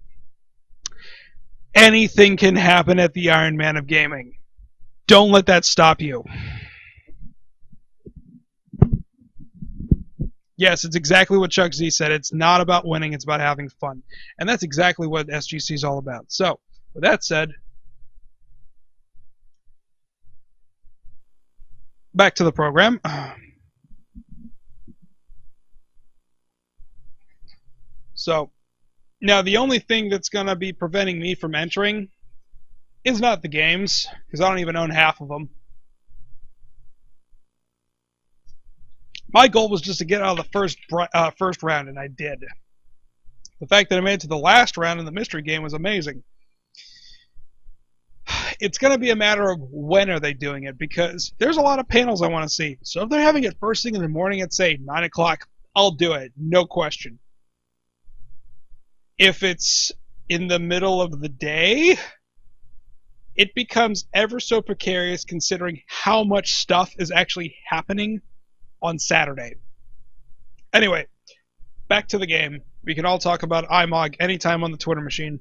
Anything can happen at the Iron Man of Gaming. Don't let that stop you. Yes, it's exactly what Chuck Z said. It's not about winning, it's about having fun. And that's exactly what SGC is all about. So, with that said, back to the program. So, now the only thing that's going to be preventing me from entering is not the games, because I don't even own half of them. My goal was just to get out of the first round, and I did. The fact that I made it to the last round in the mystery game was amazing. It's going to be a matter of when are they doing it, because there's a lot of panels I want to see. So if they're having it first thing in the morning at, say, 9 o'clock, I'll do it, no question. If it's in the middle of the day, it becomes ever so precarious considering how much stuff is actually happening on Saturday. Anyway, back to the game. We can all talk about iMog anytime on the Twitter machine.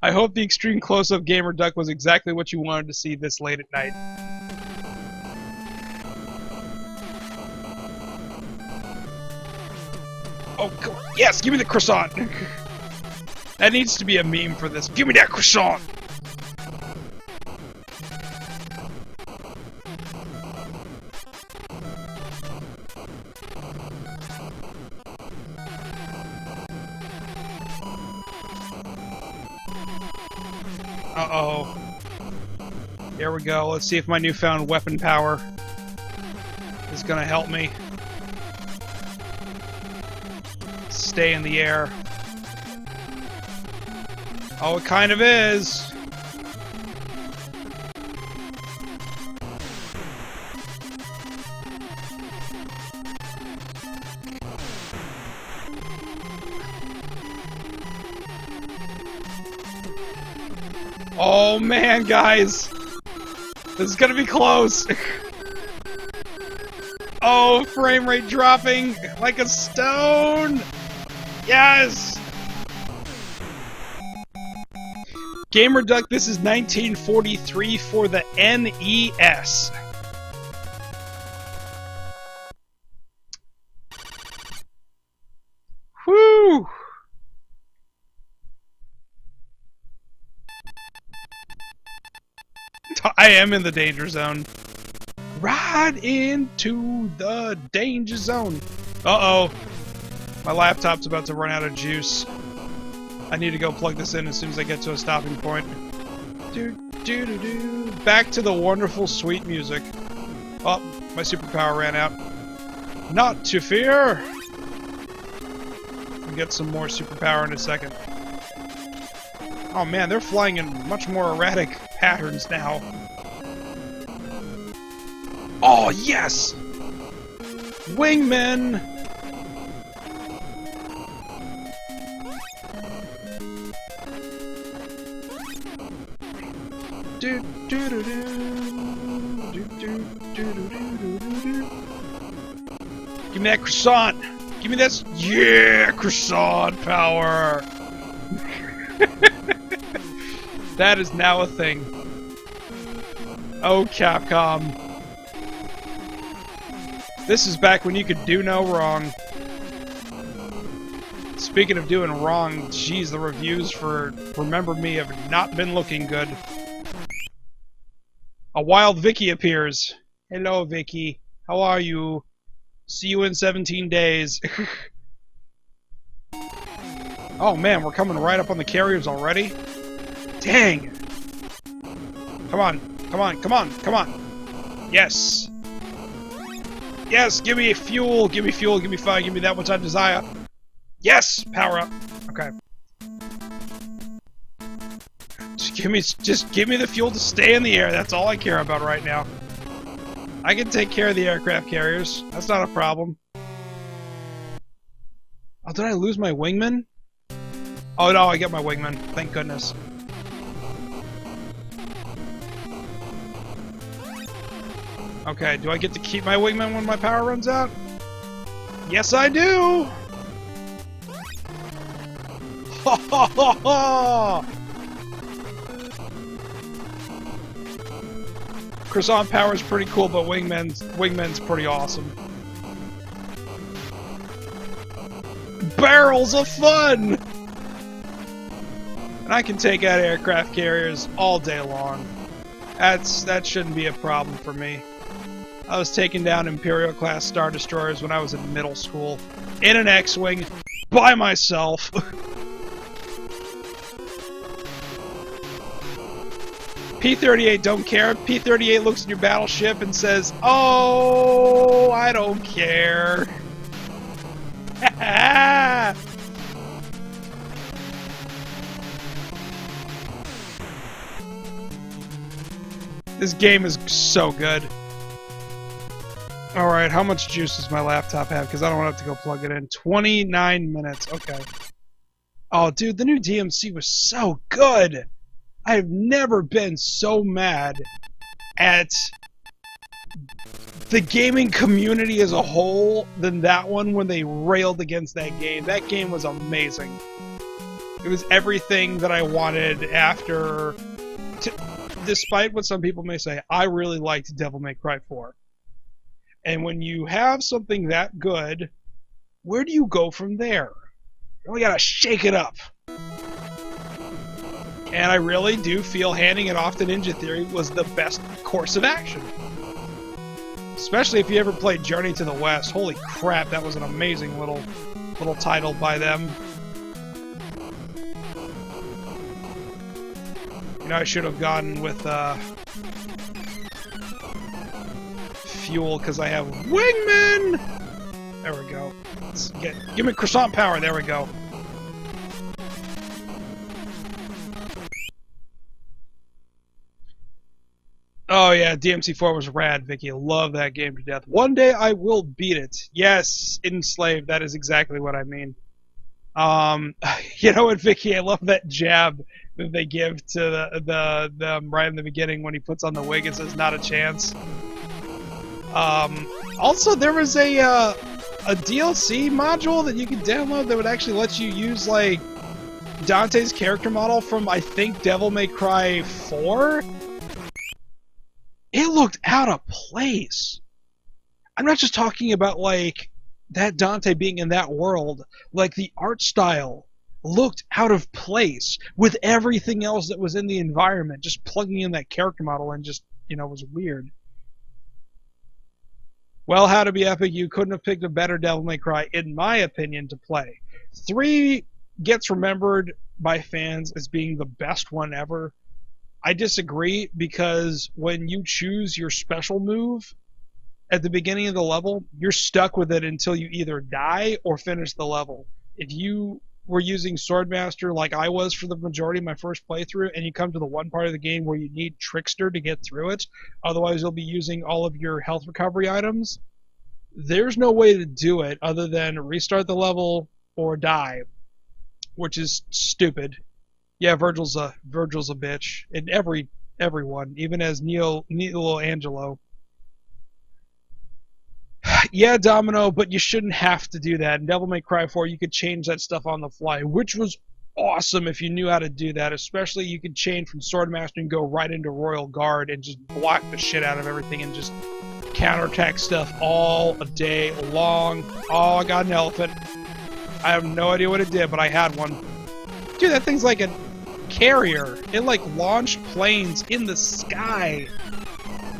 I hope the extreme close-up Gamer Duck was exactly what you wanted to see this late at night. Oh, yes, give me the croissant! That needs to be a meme for this. Give me that croissant! Uh-oh. Here we go. Let's see if my newfound weapon power is gonna help me stay in the air. Oh, it kind of is. Oh man, guys! This is gonna be close! Oh, frame rate dropping like a stone! Yes! Gamer Duck, this is 1943 for the NES. I am in the danger zone. Right into the danger zone. Uh-oh. My laptop's about to run out of juice. I need to go plug this in as soon as I get to a stopping point. Back to the wonderful, sweet music. Oh, my superpower ran out. Not to fear! I'll get some more superpower in a second. Oh man, they're flying in much more erratic patterns now. Oh, yes! Wingmen! Give me that croissant! Give me this! Yeah! Croissant power! That is now a thing. Oh, Capcom. This is back when you could do no wrong. Speaking of doing wrong, geez, the reviews for Remember Me have not been looking good. A wild Vicky appears. Hello, Vicky. How are you? See you in 17 days. Oh man, we're coming right up on the carriers already? Dang! Come on, come on, come on, come on! Yes! Yes, give me fuel, give me fuel, give me fire, give me that which I desire. Yes! Power up. Okay. Just give me the fuel to stay in the air, that's all I care about right now. I can take care of the aircraft carriers, that's not a problem. Oh, did I lose my wingman? Oh no, I got my wingman, thank goodness. Okay, do I get to keep my wingman when my power runs out? Yes, I do! Ha ha ha ha! Croissant power is pretty cool, but wingman's pretty awesome. Barrels of fun! And I can take out aircraft carriers all day long. That shouldn't be a problem for me. I was taking down Imperial-class Star Destroyers when I was in middle school. In an X-Wing. By myself. P-38 don't care. P-38 looks at your battleship and says, "Oh, I don't care." This game is so good. Alright, how much juice does my laptop have? Because I don't have to go plug it in. 29 minutes, okay. Oh, dude, the new DMC was so good! I have never been so mad at the gaming community as a whole than that one when they railed against that game. That game was amazing. It was everything that I wanted after... Despite what some people may say, I really liked Devil May Cry 4. And when you have something that good, where do you go from there? You really gotta shake it up. And I really do feel handing it off to Ninja Theory was the best course of action. Especially if you ever played Journey to the West. Holy crap, that was an amazing little title by them. You know, I should have gone with fuel because I have wingman. There we go. Give me croissant power. There we go. Oh yeah, DMC4 was rad, Vicky. I love that game to death. One day I will beat it. Yes, Enslaved. That is exactly what I mean. You know what, Vicky? I love that jab that they give to the right in the beginning when he puts on the wig and says, "Not a chance." Also, there was a DLC module that you could download that would actually let you use like Dante's character model from, I think, Devil May Cry 4. It looked out of place. I'm not just talking about like that Dante being in that world, like the art style looked out of place with everything else that was in the environment. Just plugging in that character model and just, you know, was weird. Well, how to be epic, you couldn't have picked a better Devil May Cry, in my opinion, to play. 3 gets remembered by fans as being the best one ever. I disagree, because when you choose your special move at the beginning of the level, you're stuck with it until you either die or finish the level. If you were using Swordmaster like I was for the majority of my first playthrough, and you come to the one part of the game where you need Trickster to get through it, otherwise you'll be using all of your health recovery items, there's no way to do it other than restart the level or die, which is stupid. Yeah, Virgil's a bitch. And everyone, even as Nilo Angelo. Yeah, Domino, but you shouldn't have to do that. In Devil May Cry 4, you could change that stuff on the fly, which was awesome if you knew how to do that. Especially you could change from Swordmaster and go right into Royal Guard and just block the shit out of everything and just counterattack stuff all day long. Oh, I got an elephant. I have no idea what it did, but I had one. Dude, that thing's like a carrier. It like launched planes in the sky.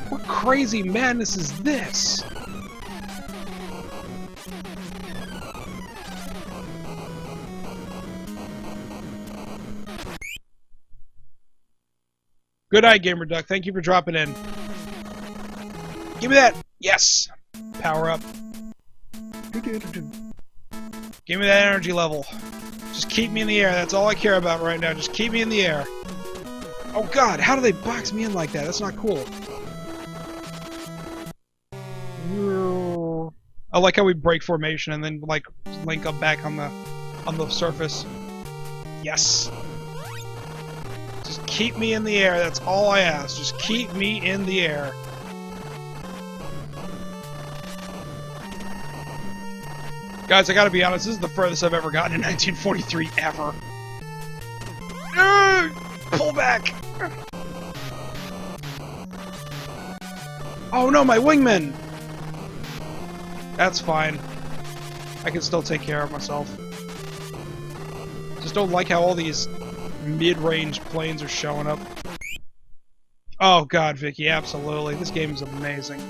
What crazy madness is this? Good night, Gamer Duck. Thank you for dropping in. Give me that. Yes. Power up. Give me that energy level. Just keep me in the air. That's all I care about right now. Just keep me in the air. Oh god, how do they box me in like that? That's not cool. I like how we break formation and then like link up back on the surface. Yes. Just keep me in the air. That's all I ask. Just keep me in the air. Guys, I gotta be honest, this is the furthest I've ever gotten in 1943 ever. Pull back! Oh no, my wingman! That's fine. I can still take care of myself. Just don't like how all these mid-range planes are showing up. Oh god, Vicky, absolutely. This game is amazing.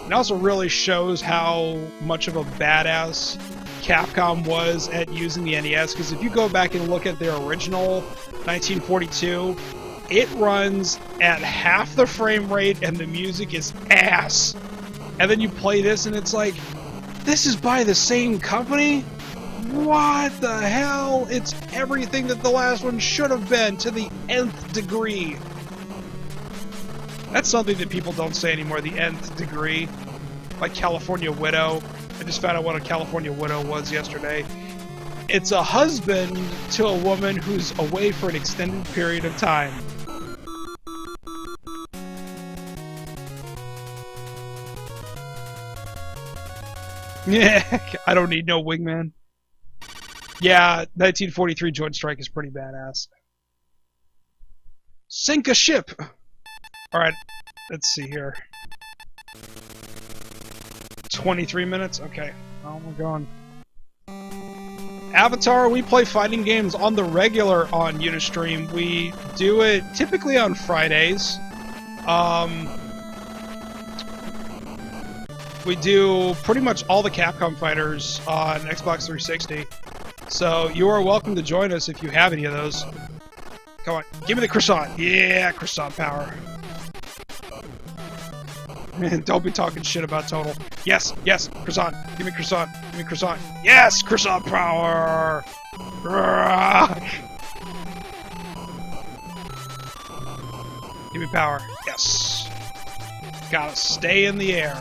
It also really shows how much of a badass Capcom was at using the NES, because if you go back and look at their original 1942, it runs at half the frame rate and the music is ass. And then you play this and it's like, this is by the same company? What the hell? It's everything that the last one should have been, to the nth degree. That's something that people don't say anymore, the nth degree. Like California Widow. I just found out what a California Widow was yesterday. It's a husband to a woman who's away for an extended period of time. Yeah, I don't need no wingman. Yeah, 1943 Joint Strike is pretty badass. Sink a ship! Alright, let's see here. 23 minutes? Okay. Oh, we're going. Avatar, we play fighting games on the regular on Unistream. We do it typically on Fridays. We do pretty much all the Capcom fighters on Xbox 360. So you are welcome to join us if you have any of those. Come on, give me the croissant. Yeah, croissant power. Don't be talking shit about Total. Yes, yes, croissant. Give me croissant. Give me croissant. Yes, croissant power. Give me power. Yes. Gotta stay in the air.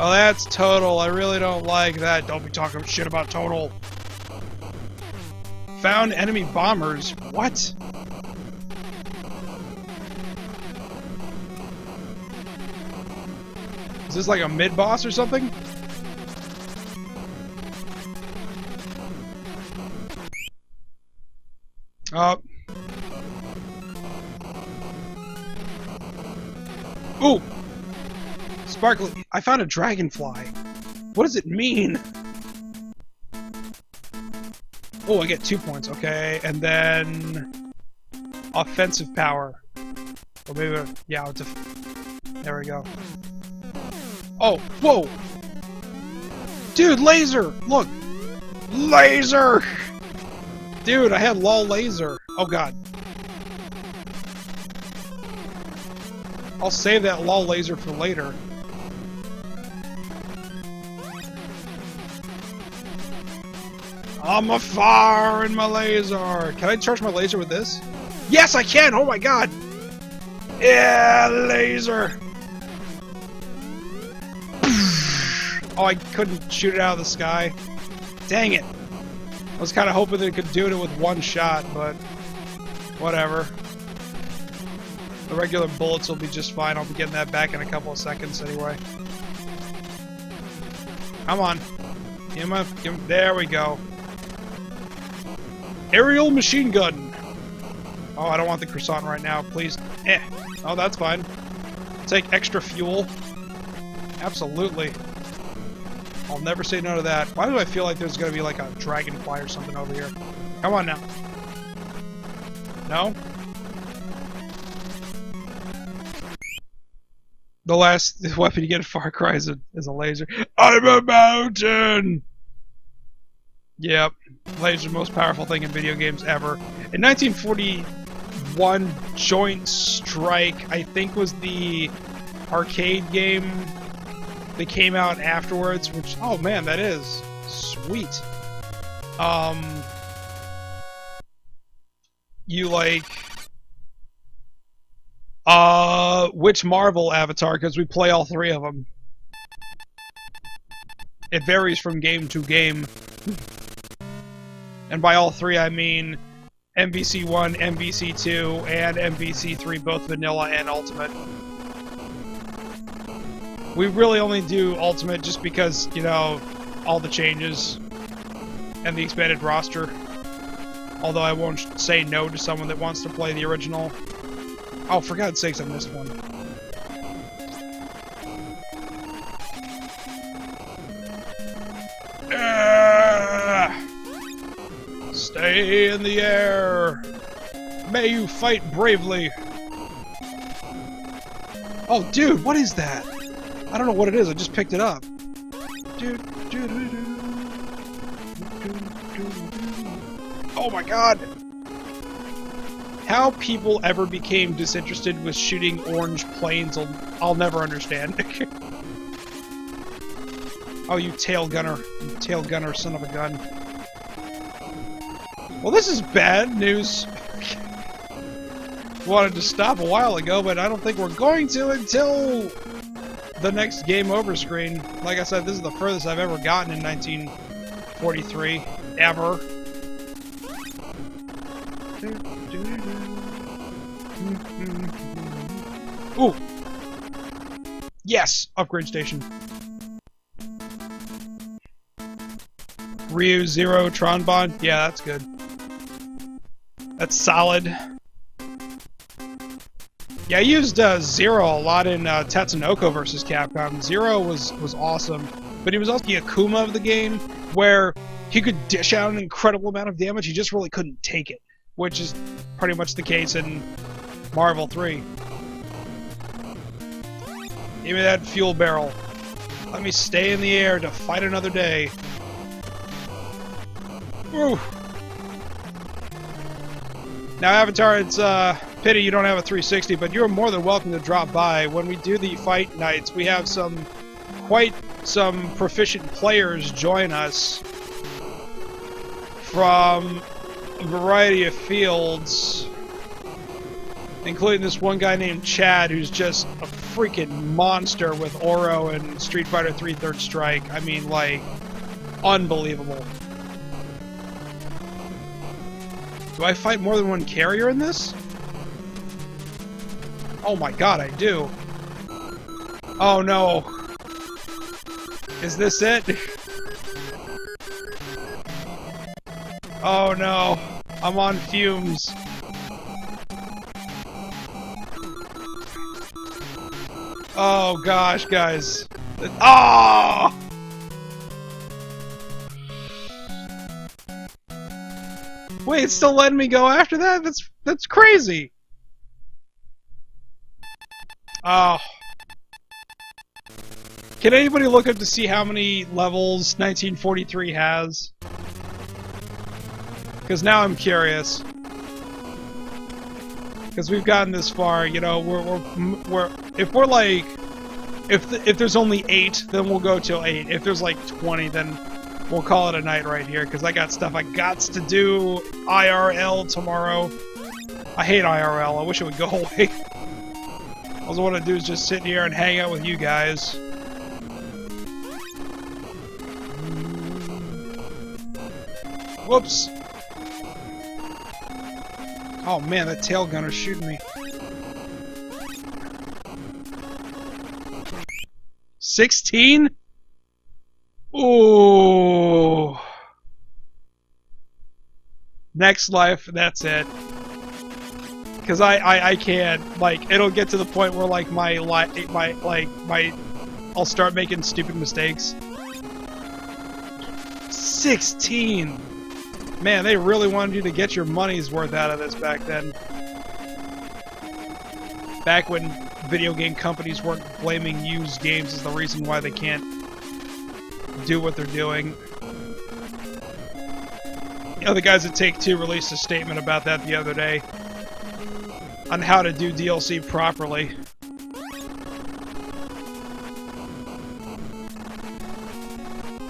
Oh, that's Total. I really don't like that. Don't be talking shit about Total. Found enemy bombers. What? Is this like a mid-boss or something? Ooh! Sparkly, I found a dragonfly. What does it mean? Oh, I get 2 points, okay. And then... offensive power. Or maybe... yeah, there we go. Oh, whoa! Dude, laser! Look! Laser! Dude, I had LOL laser. Oh god. I'll save that LOL laser for later. I'm a fire in my laser. Can I charge my laser with this? Yes, I can! Oh my god! Yeah, laser! Oh, I couldn't shoot it out of the sky. Dang it. I was kind of hoping that it could do it with one shot, but whatever. The regular bullets will be just fine. I'll be getting that back in a couple of seconds anyway. Come on. Give him, there we go. Aerial machine gun. Oh, I don't want the croissant right now, please. Oh, that's fine. Take extra fuel. Absolutely. I'll never say no to that. Why do I feel like there's gonna be like a dragonfly or something over here? Come on now. No? The last weapon you get in Far Cry is a laser. I'm a mountain! Yep. Laser, most powerful thing in video games ever. In 1941, Joint Strike, I think, was the arcade game that came out afterwards, which, oh man, that is sweet. You like... which Marvel avatar, because we play all three of them. It varies from game to game. And by all three, I mean MVC1, MVC2, and MVC3, both vanilla and ultimate. We really only do ultimate just because, you know, all the changes and the expanded roster. Although I won't say no to someone that wants to play the original. Oh, for God's sakes, I missed one. Stay in the air. May you fight bravely. Oh, dude, what is that? I don't know what it is. I just picked it up. Oh my god! How people ever became disinterested with shooting orange planes, I'll never understand. Oh, you tail gunner, son of a gun. Well, this is bad news. Wanted to stop a while ago, but I don't think we're going to until the next game over screen. Like I said, this is the furthest I've ever gotten in 1943, ever. Ooh! Yes! Upgrade station. Ryu, Zero, Tron Bond. Yeah, that's good. That's solid. Yeah, I used Zero a lot in Tatsunoko vs. Capcom. Zero was awesome, but he was also the Akuma of the game, where he could dish out an incredible amount of damage, he just really couldn't take it, which is pretty much the case in Marvel 3. Give me that fuel barrel. Let me stay in the air to fight another day. Woo! Now, Avatar, it's pity you don't have a 360, but you're more than welcome to drop by. When we do the fight nights, we have quite some proficient players join us from a variety of fields, including this one guy named Chad, who's just a freaking monster with Oro and Street Fighter 3 Third Strike. I mean, like, unbelievable. Do I fight more than one carrier in this? Oh my god, I do. Oh no. Is this it? Oh no. I'm on fumes. Oh gosh, guys. Oh! Wait, it's still letting me go after that? That's crazy. Oh. Can anybody look up to see how many levels 1943 has? Because now I'm curious. Because we've gotten this far, you know, if we're like, if there's only 8, then we'll go till 8. If there's like 20, then we'll call it a night right here. Because I got stuff I got to do IRL tomorrow. I hate IRL. I wish it would go away. All I want to do is just sit here and hang out with you guys. Whoops. Oh man, that tail gunner's shooting me. 16? Ooh. Next life, that's it. Because I can't, like, it'll get to the point where, like, I'll start making stupid mistakes. 16! Man, they really wanted you to get your money's worth out of this back then. Back when video game companies weren't blaming used games as the reason why they can't do what they're doing. You know, the guys at Take-Two released a statement about that the other day on how to do DLC properly.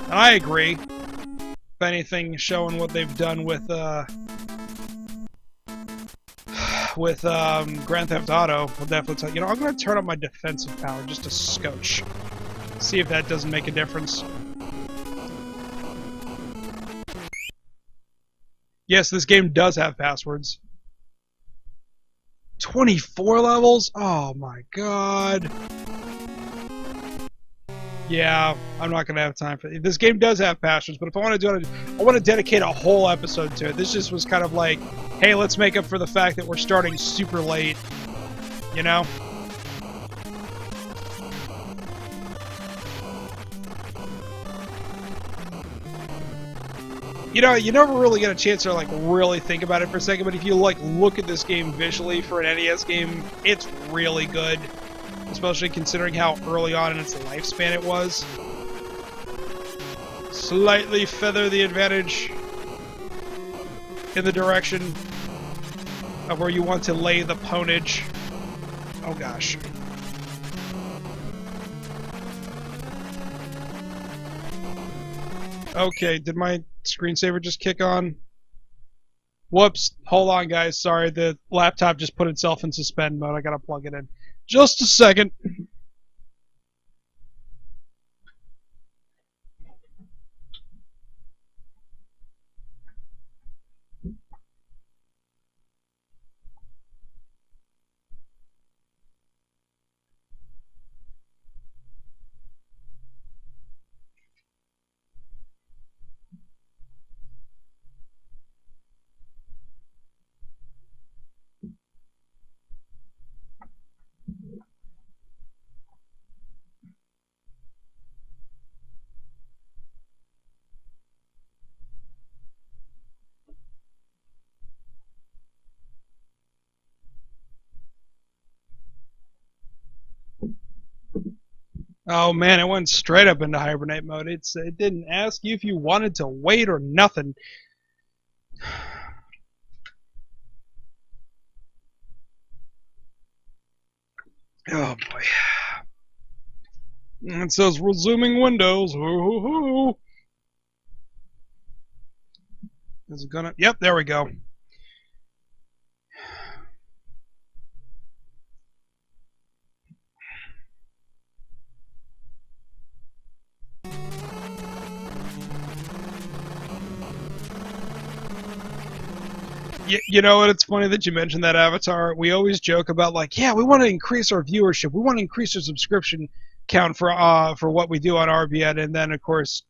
And I agree. If anything, showing what they've done with Grand Theft Auto, will definitely tell you know, I'm going to turn up my defensive power just a skosh. See if that doesn't make a difference. Yes, this game does have passwords. 24 levels? Oh my god. Yeah, I'm not gonna have time for it. This game does have passwords, but if I want to do it, I want to dedicate a whole episode to it. This just was kind of like, hey, let's make up for the fact that we're starting super late. You know? You know, you never really get a chance to, like, really think about it for a second, but if you, like, look at this game visually for an NES game, it's really good. Especially considering how early on in its lifespan it was. Slightly feather the advantage in the direction of where you want to lay the ponage. Oh gosh. Okay, did my screensaver just kick on? Whoops. Hold on, guys. Sorry, the laptop just put itself in suspend mode. I gotta plug it in. Just a second. Oh man, it went straight up into hibernate mode. It didn't ask you if you wanted to wait or nothing. Oh boy. It says resuming Windows. Hoo-hoo-hoo. Is it gonna? Yep, there we go. You know what? It's funny that you mentioned that, Avatar. We always joke about, like, yeah, we want to increase our viewership. We want to increase our subscription count for what we do on RBN. And then, of course,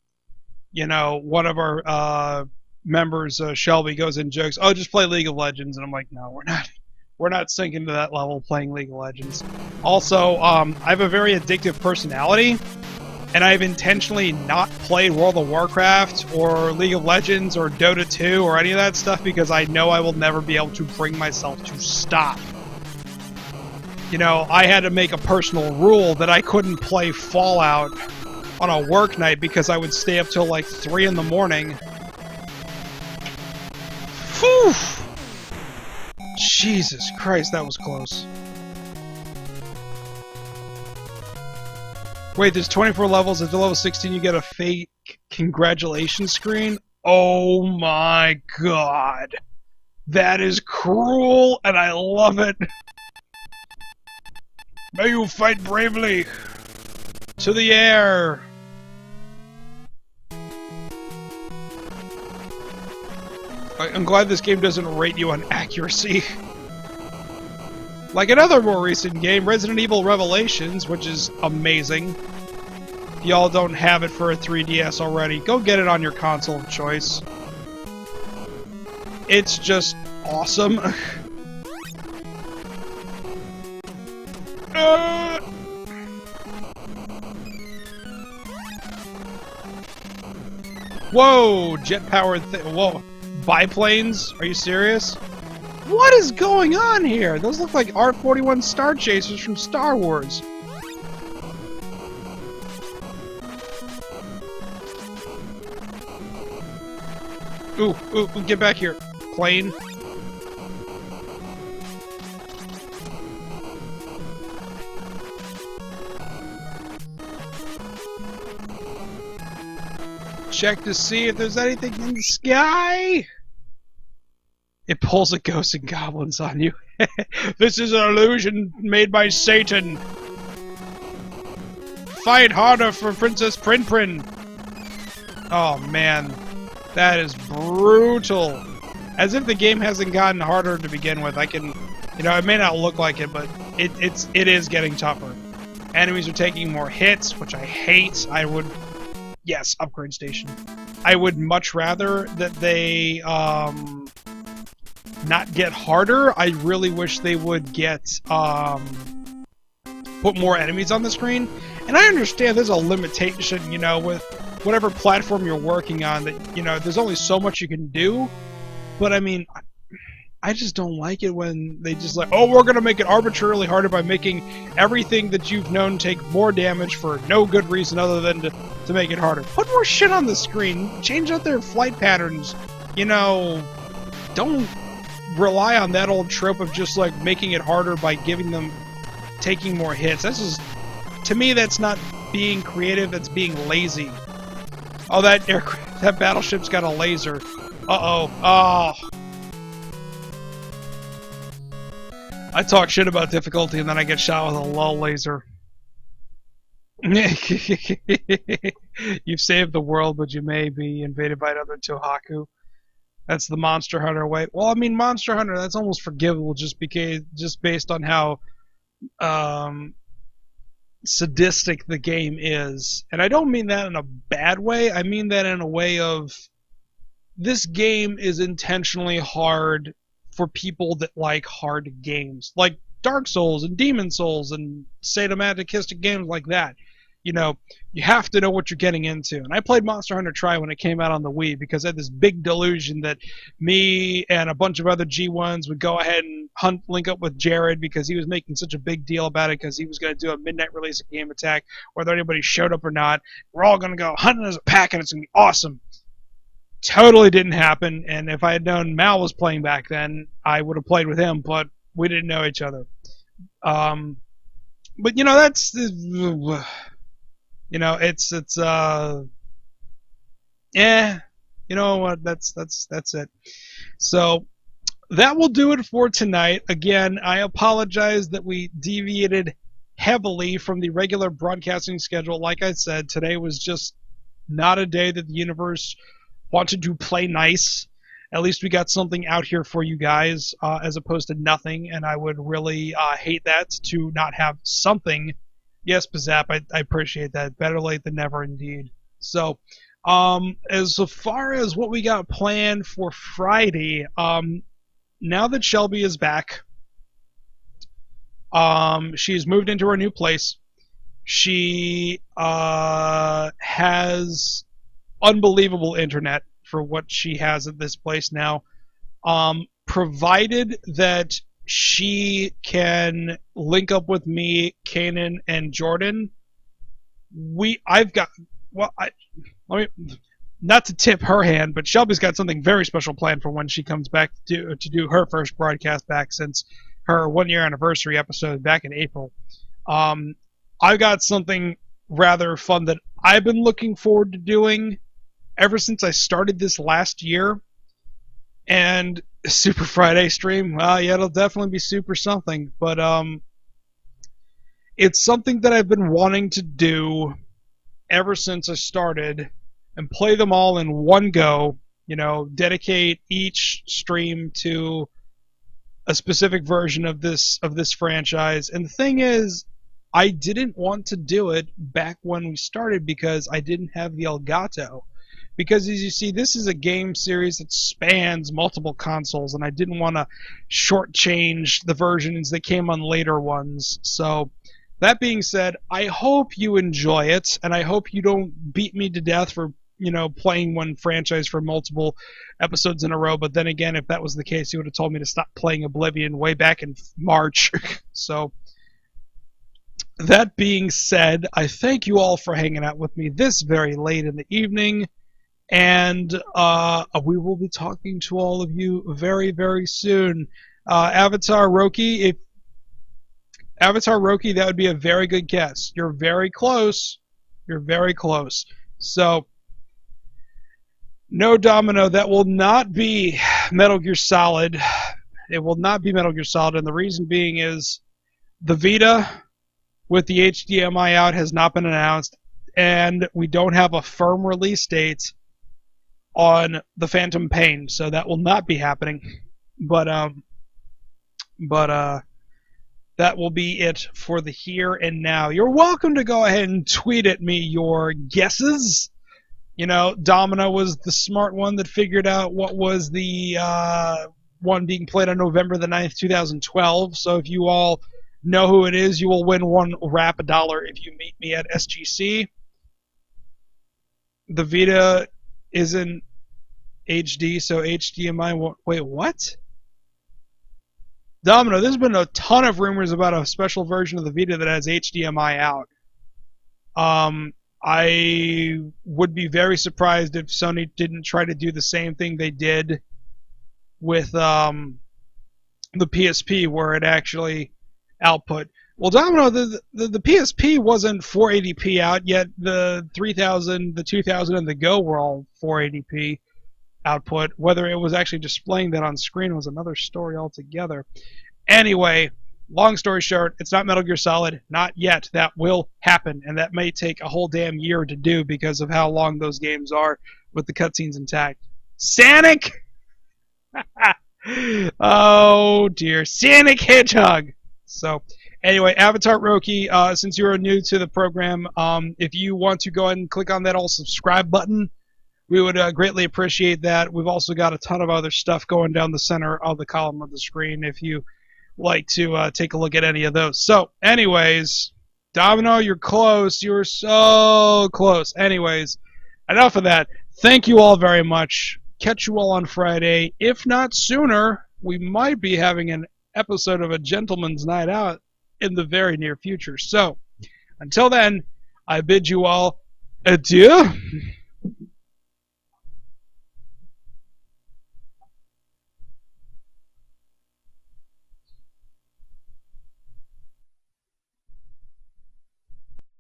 you know, one of our members, Shelby, goes and jokes, "Oh, just play League of Legends." And I'm like, no, we're not. We're not sinking to that level playing League of Legends. Also, I have a very addictive personality. and I've intentionally not played World of Warcraft or League of Legends or Dota 2 or any of that stuff because I know I will never be able to bring myself to stop. You know, I had to make a personal rule that I couldn't play Fallout on a work night because I would stay up till like 3 in the morning. Whew! Jesus Christ, that was close. Wait, there's 24 levels. At the level 16, you get a fake congratulations screen? Oh my god. That is cruel, and I love it. May you fight bravely. To the air. I'm glad this game doesn't rate you on accuracy. Like another more recent game, Resident Evil Revelations, which is amazing. If y'all don't have it for a 3DS already, go get it on your console of choice. It's just awesome. Whoa, jet-powered whoa, biplanes? Are you serious? What is going on here? Those look like R-41 Star Chasers from Star Wars. Ooh, get back here. Plane. Check to see if there's anything in the sky. It pulls a Ghosts and Goblins on you. This is an illusion made by Satan. Fight harder for Princess Prin Prin. Oh man, that is brutal. As if the game hasn't gotten harder to begin with. I can, you know, it may not look like it, but it is getting tougher. Enemies are taking more hits, which I hate. I would, yes, upgrade station. I would much rather that they not get harder. I really wish they would get put more enemies on the screen. And I understand there's a limitation, you know, with whatever platform you're working on, that, you know, there's only so much you can do. But I mean, I just don't like it when they just like, oh, we're gonna make it arbitrarily harder by making everything that you've known take more damage for no good reason other than to make it harder. Put more shit on the screen. Change out their flight patterns. You know, don't rely on that old trope of just like making it harder by giving them taking more hits. That's just, to me, that's not being creative, that's being lazy. Oh, that battleship's got a laser. Uh-oh. Oh. I talk shit about difficulty and then I get shot with a lull laser. You've saved the world, but you may be invaded by another Tohaku. That's the Monster Hunter way. Well, I mean, Monster Hunter, that's almost forgivable just based on how sadistic the game is. And I don't mean that in a bad way. I mean that in a way of, this game is intentionally hard for people that like hard games. Like Dark Souls and Demon Souls and sadomasochistic games like that. You know, you have to know what you're getting into. And I played Monster Hunter Tri when it came out on the Wii because I had this big delusion that me and a bunch of other G1s would go ahead and link up with Jared because he was making such a big deal about it because he was going to do a midnight release of Game Attack, whether anybody showed up or not. We're all going to go hunting as a pack and it's going to be awesome. Totally didn't happen, and if I had known Mal was playing back then, I would have played with him, but we didn't know each other. But you know, that's, you know, it's yeah, you know what, that's it. So that will do it for tonight. Again, I apologize that we deviated heavily from the regular broadcasting schedule. Like I said, today was just not a day that the universe wanted to play nice. At least we got something out here for you guys, as opposed to nothing, and I would really hate that, to not have something. Yes, Bazap, I appreciate that. Better late than never, indeed. So, as far as what we got planned for Friday, now that Shelby is back, she's moved into her new place. She has unbelievable internet for what she has at this place now. Provided that she can link up with me, Kainin, and Jordan, let me, not to tip her hand, but Shelby's got something very special planned for when she comes back to do her first broadcast back since her 1 year anniversary episode back in April. I've got something rather fun that I've been looking forward to doing ever since I started this last year. And Super Friday stream, well, yeah, it'll definitely be super something. But it's something that I've been wanting to do ever since I started, and play them all in one go. You know, dedicate each stream to a specific version of this franchise. And the thing is, I didn't want to do it back when we started because I didn't have the Elgato. Because as you see, this is a game series that spans multiple consoles, and I didn't want to shortchange the versions that came on later ones. So, that being said, I hope you enjoy it, and I hope you don't beat me to death for, you know, playing one franchise for multiple episodes in a row. But then again, if that was the case, you would have told me to stop playing Oblivion way back in March. So, that being said, I thank you all for hanging out with me this very late in the evening. And we will be talking to all of you very, very soon. Avatar Roki, that would be a very good guess. You're very close. You're very close. So, no, Domino, that will not be Metal Gear Solid. It will not be Metal Gear Solid, and the reason being is the Vita with the HDMI out has not been announced, and we don't have a firm release date on the Phantom Pain, so that will not be happening. But that will be it for the here and now. You're welcome to go ahead and tweet at me your guesses. You know, Domino was the smart one that figured out what was the one being played on November the 9th, 2012. So if you all know who it is, you will win one $1 if you meet me at SGC. The Vita isn't HD, so HDMI won't... Wait, what? Domino, there's been a ton of rumors about a special version of the Vita that has HDMI out. I would be very surprised if Sony didn't try to do the same thing they did with the PSP, where it actually output. Well, Domino, the PSP wasn't 480p out, yet the 3000, the 2000, and the Go were all 480p output. Whether it was actually displaying that on screen was another story altogether. Anyway, long story short, it's not Metal Gear Solid. Not yet. That will happen, and that may take a whole damn year to do because of how long those games are with the cutscenes intact. Sonic! Oh, dear. Sonic Hedgehog! So, anyway, Avatar Roki, since you're new to the program, if you want to go ahead and click on that old subscribe button, we would greatly appreciate that. We've also got a ton of other stuff going down the center of the column of the screen if you like to take a look at any of those. So, anyways, Domino, you're close. You're so close. Anyways, enough of that. Thank you all very much. Catch you all on Friday. If not sooner, we might be having an episode of A Gentleman's Night Out in the very near future. So, until then, I bid you all adieu.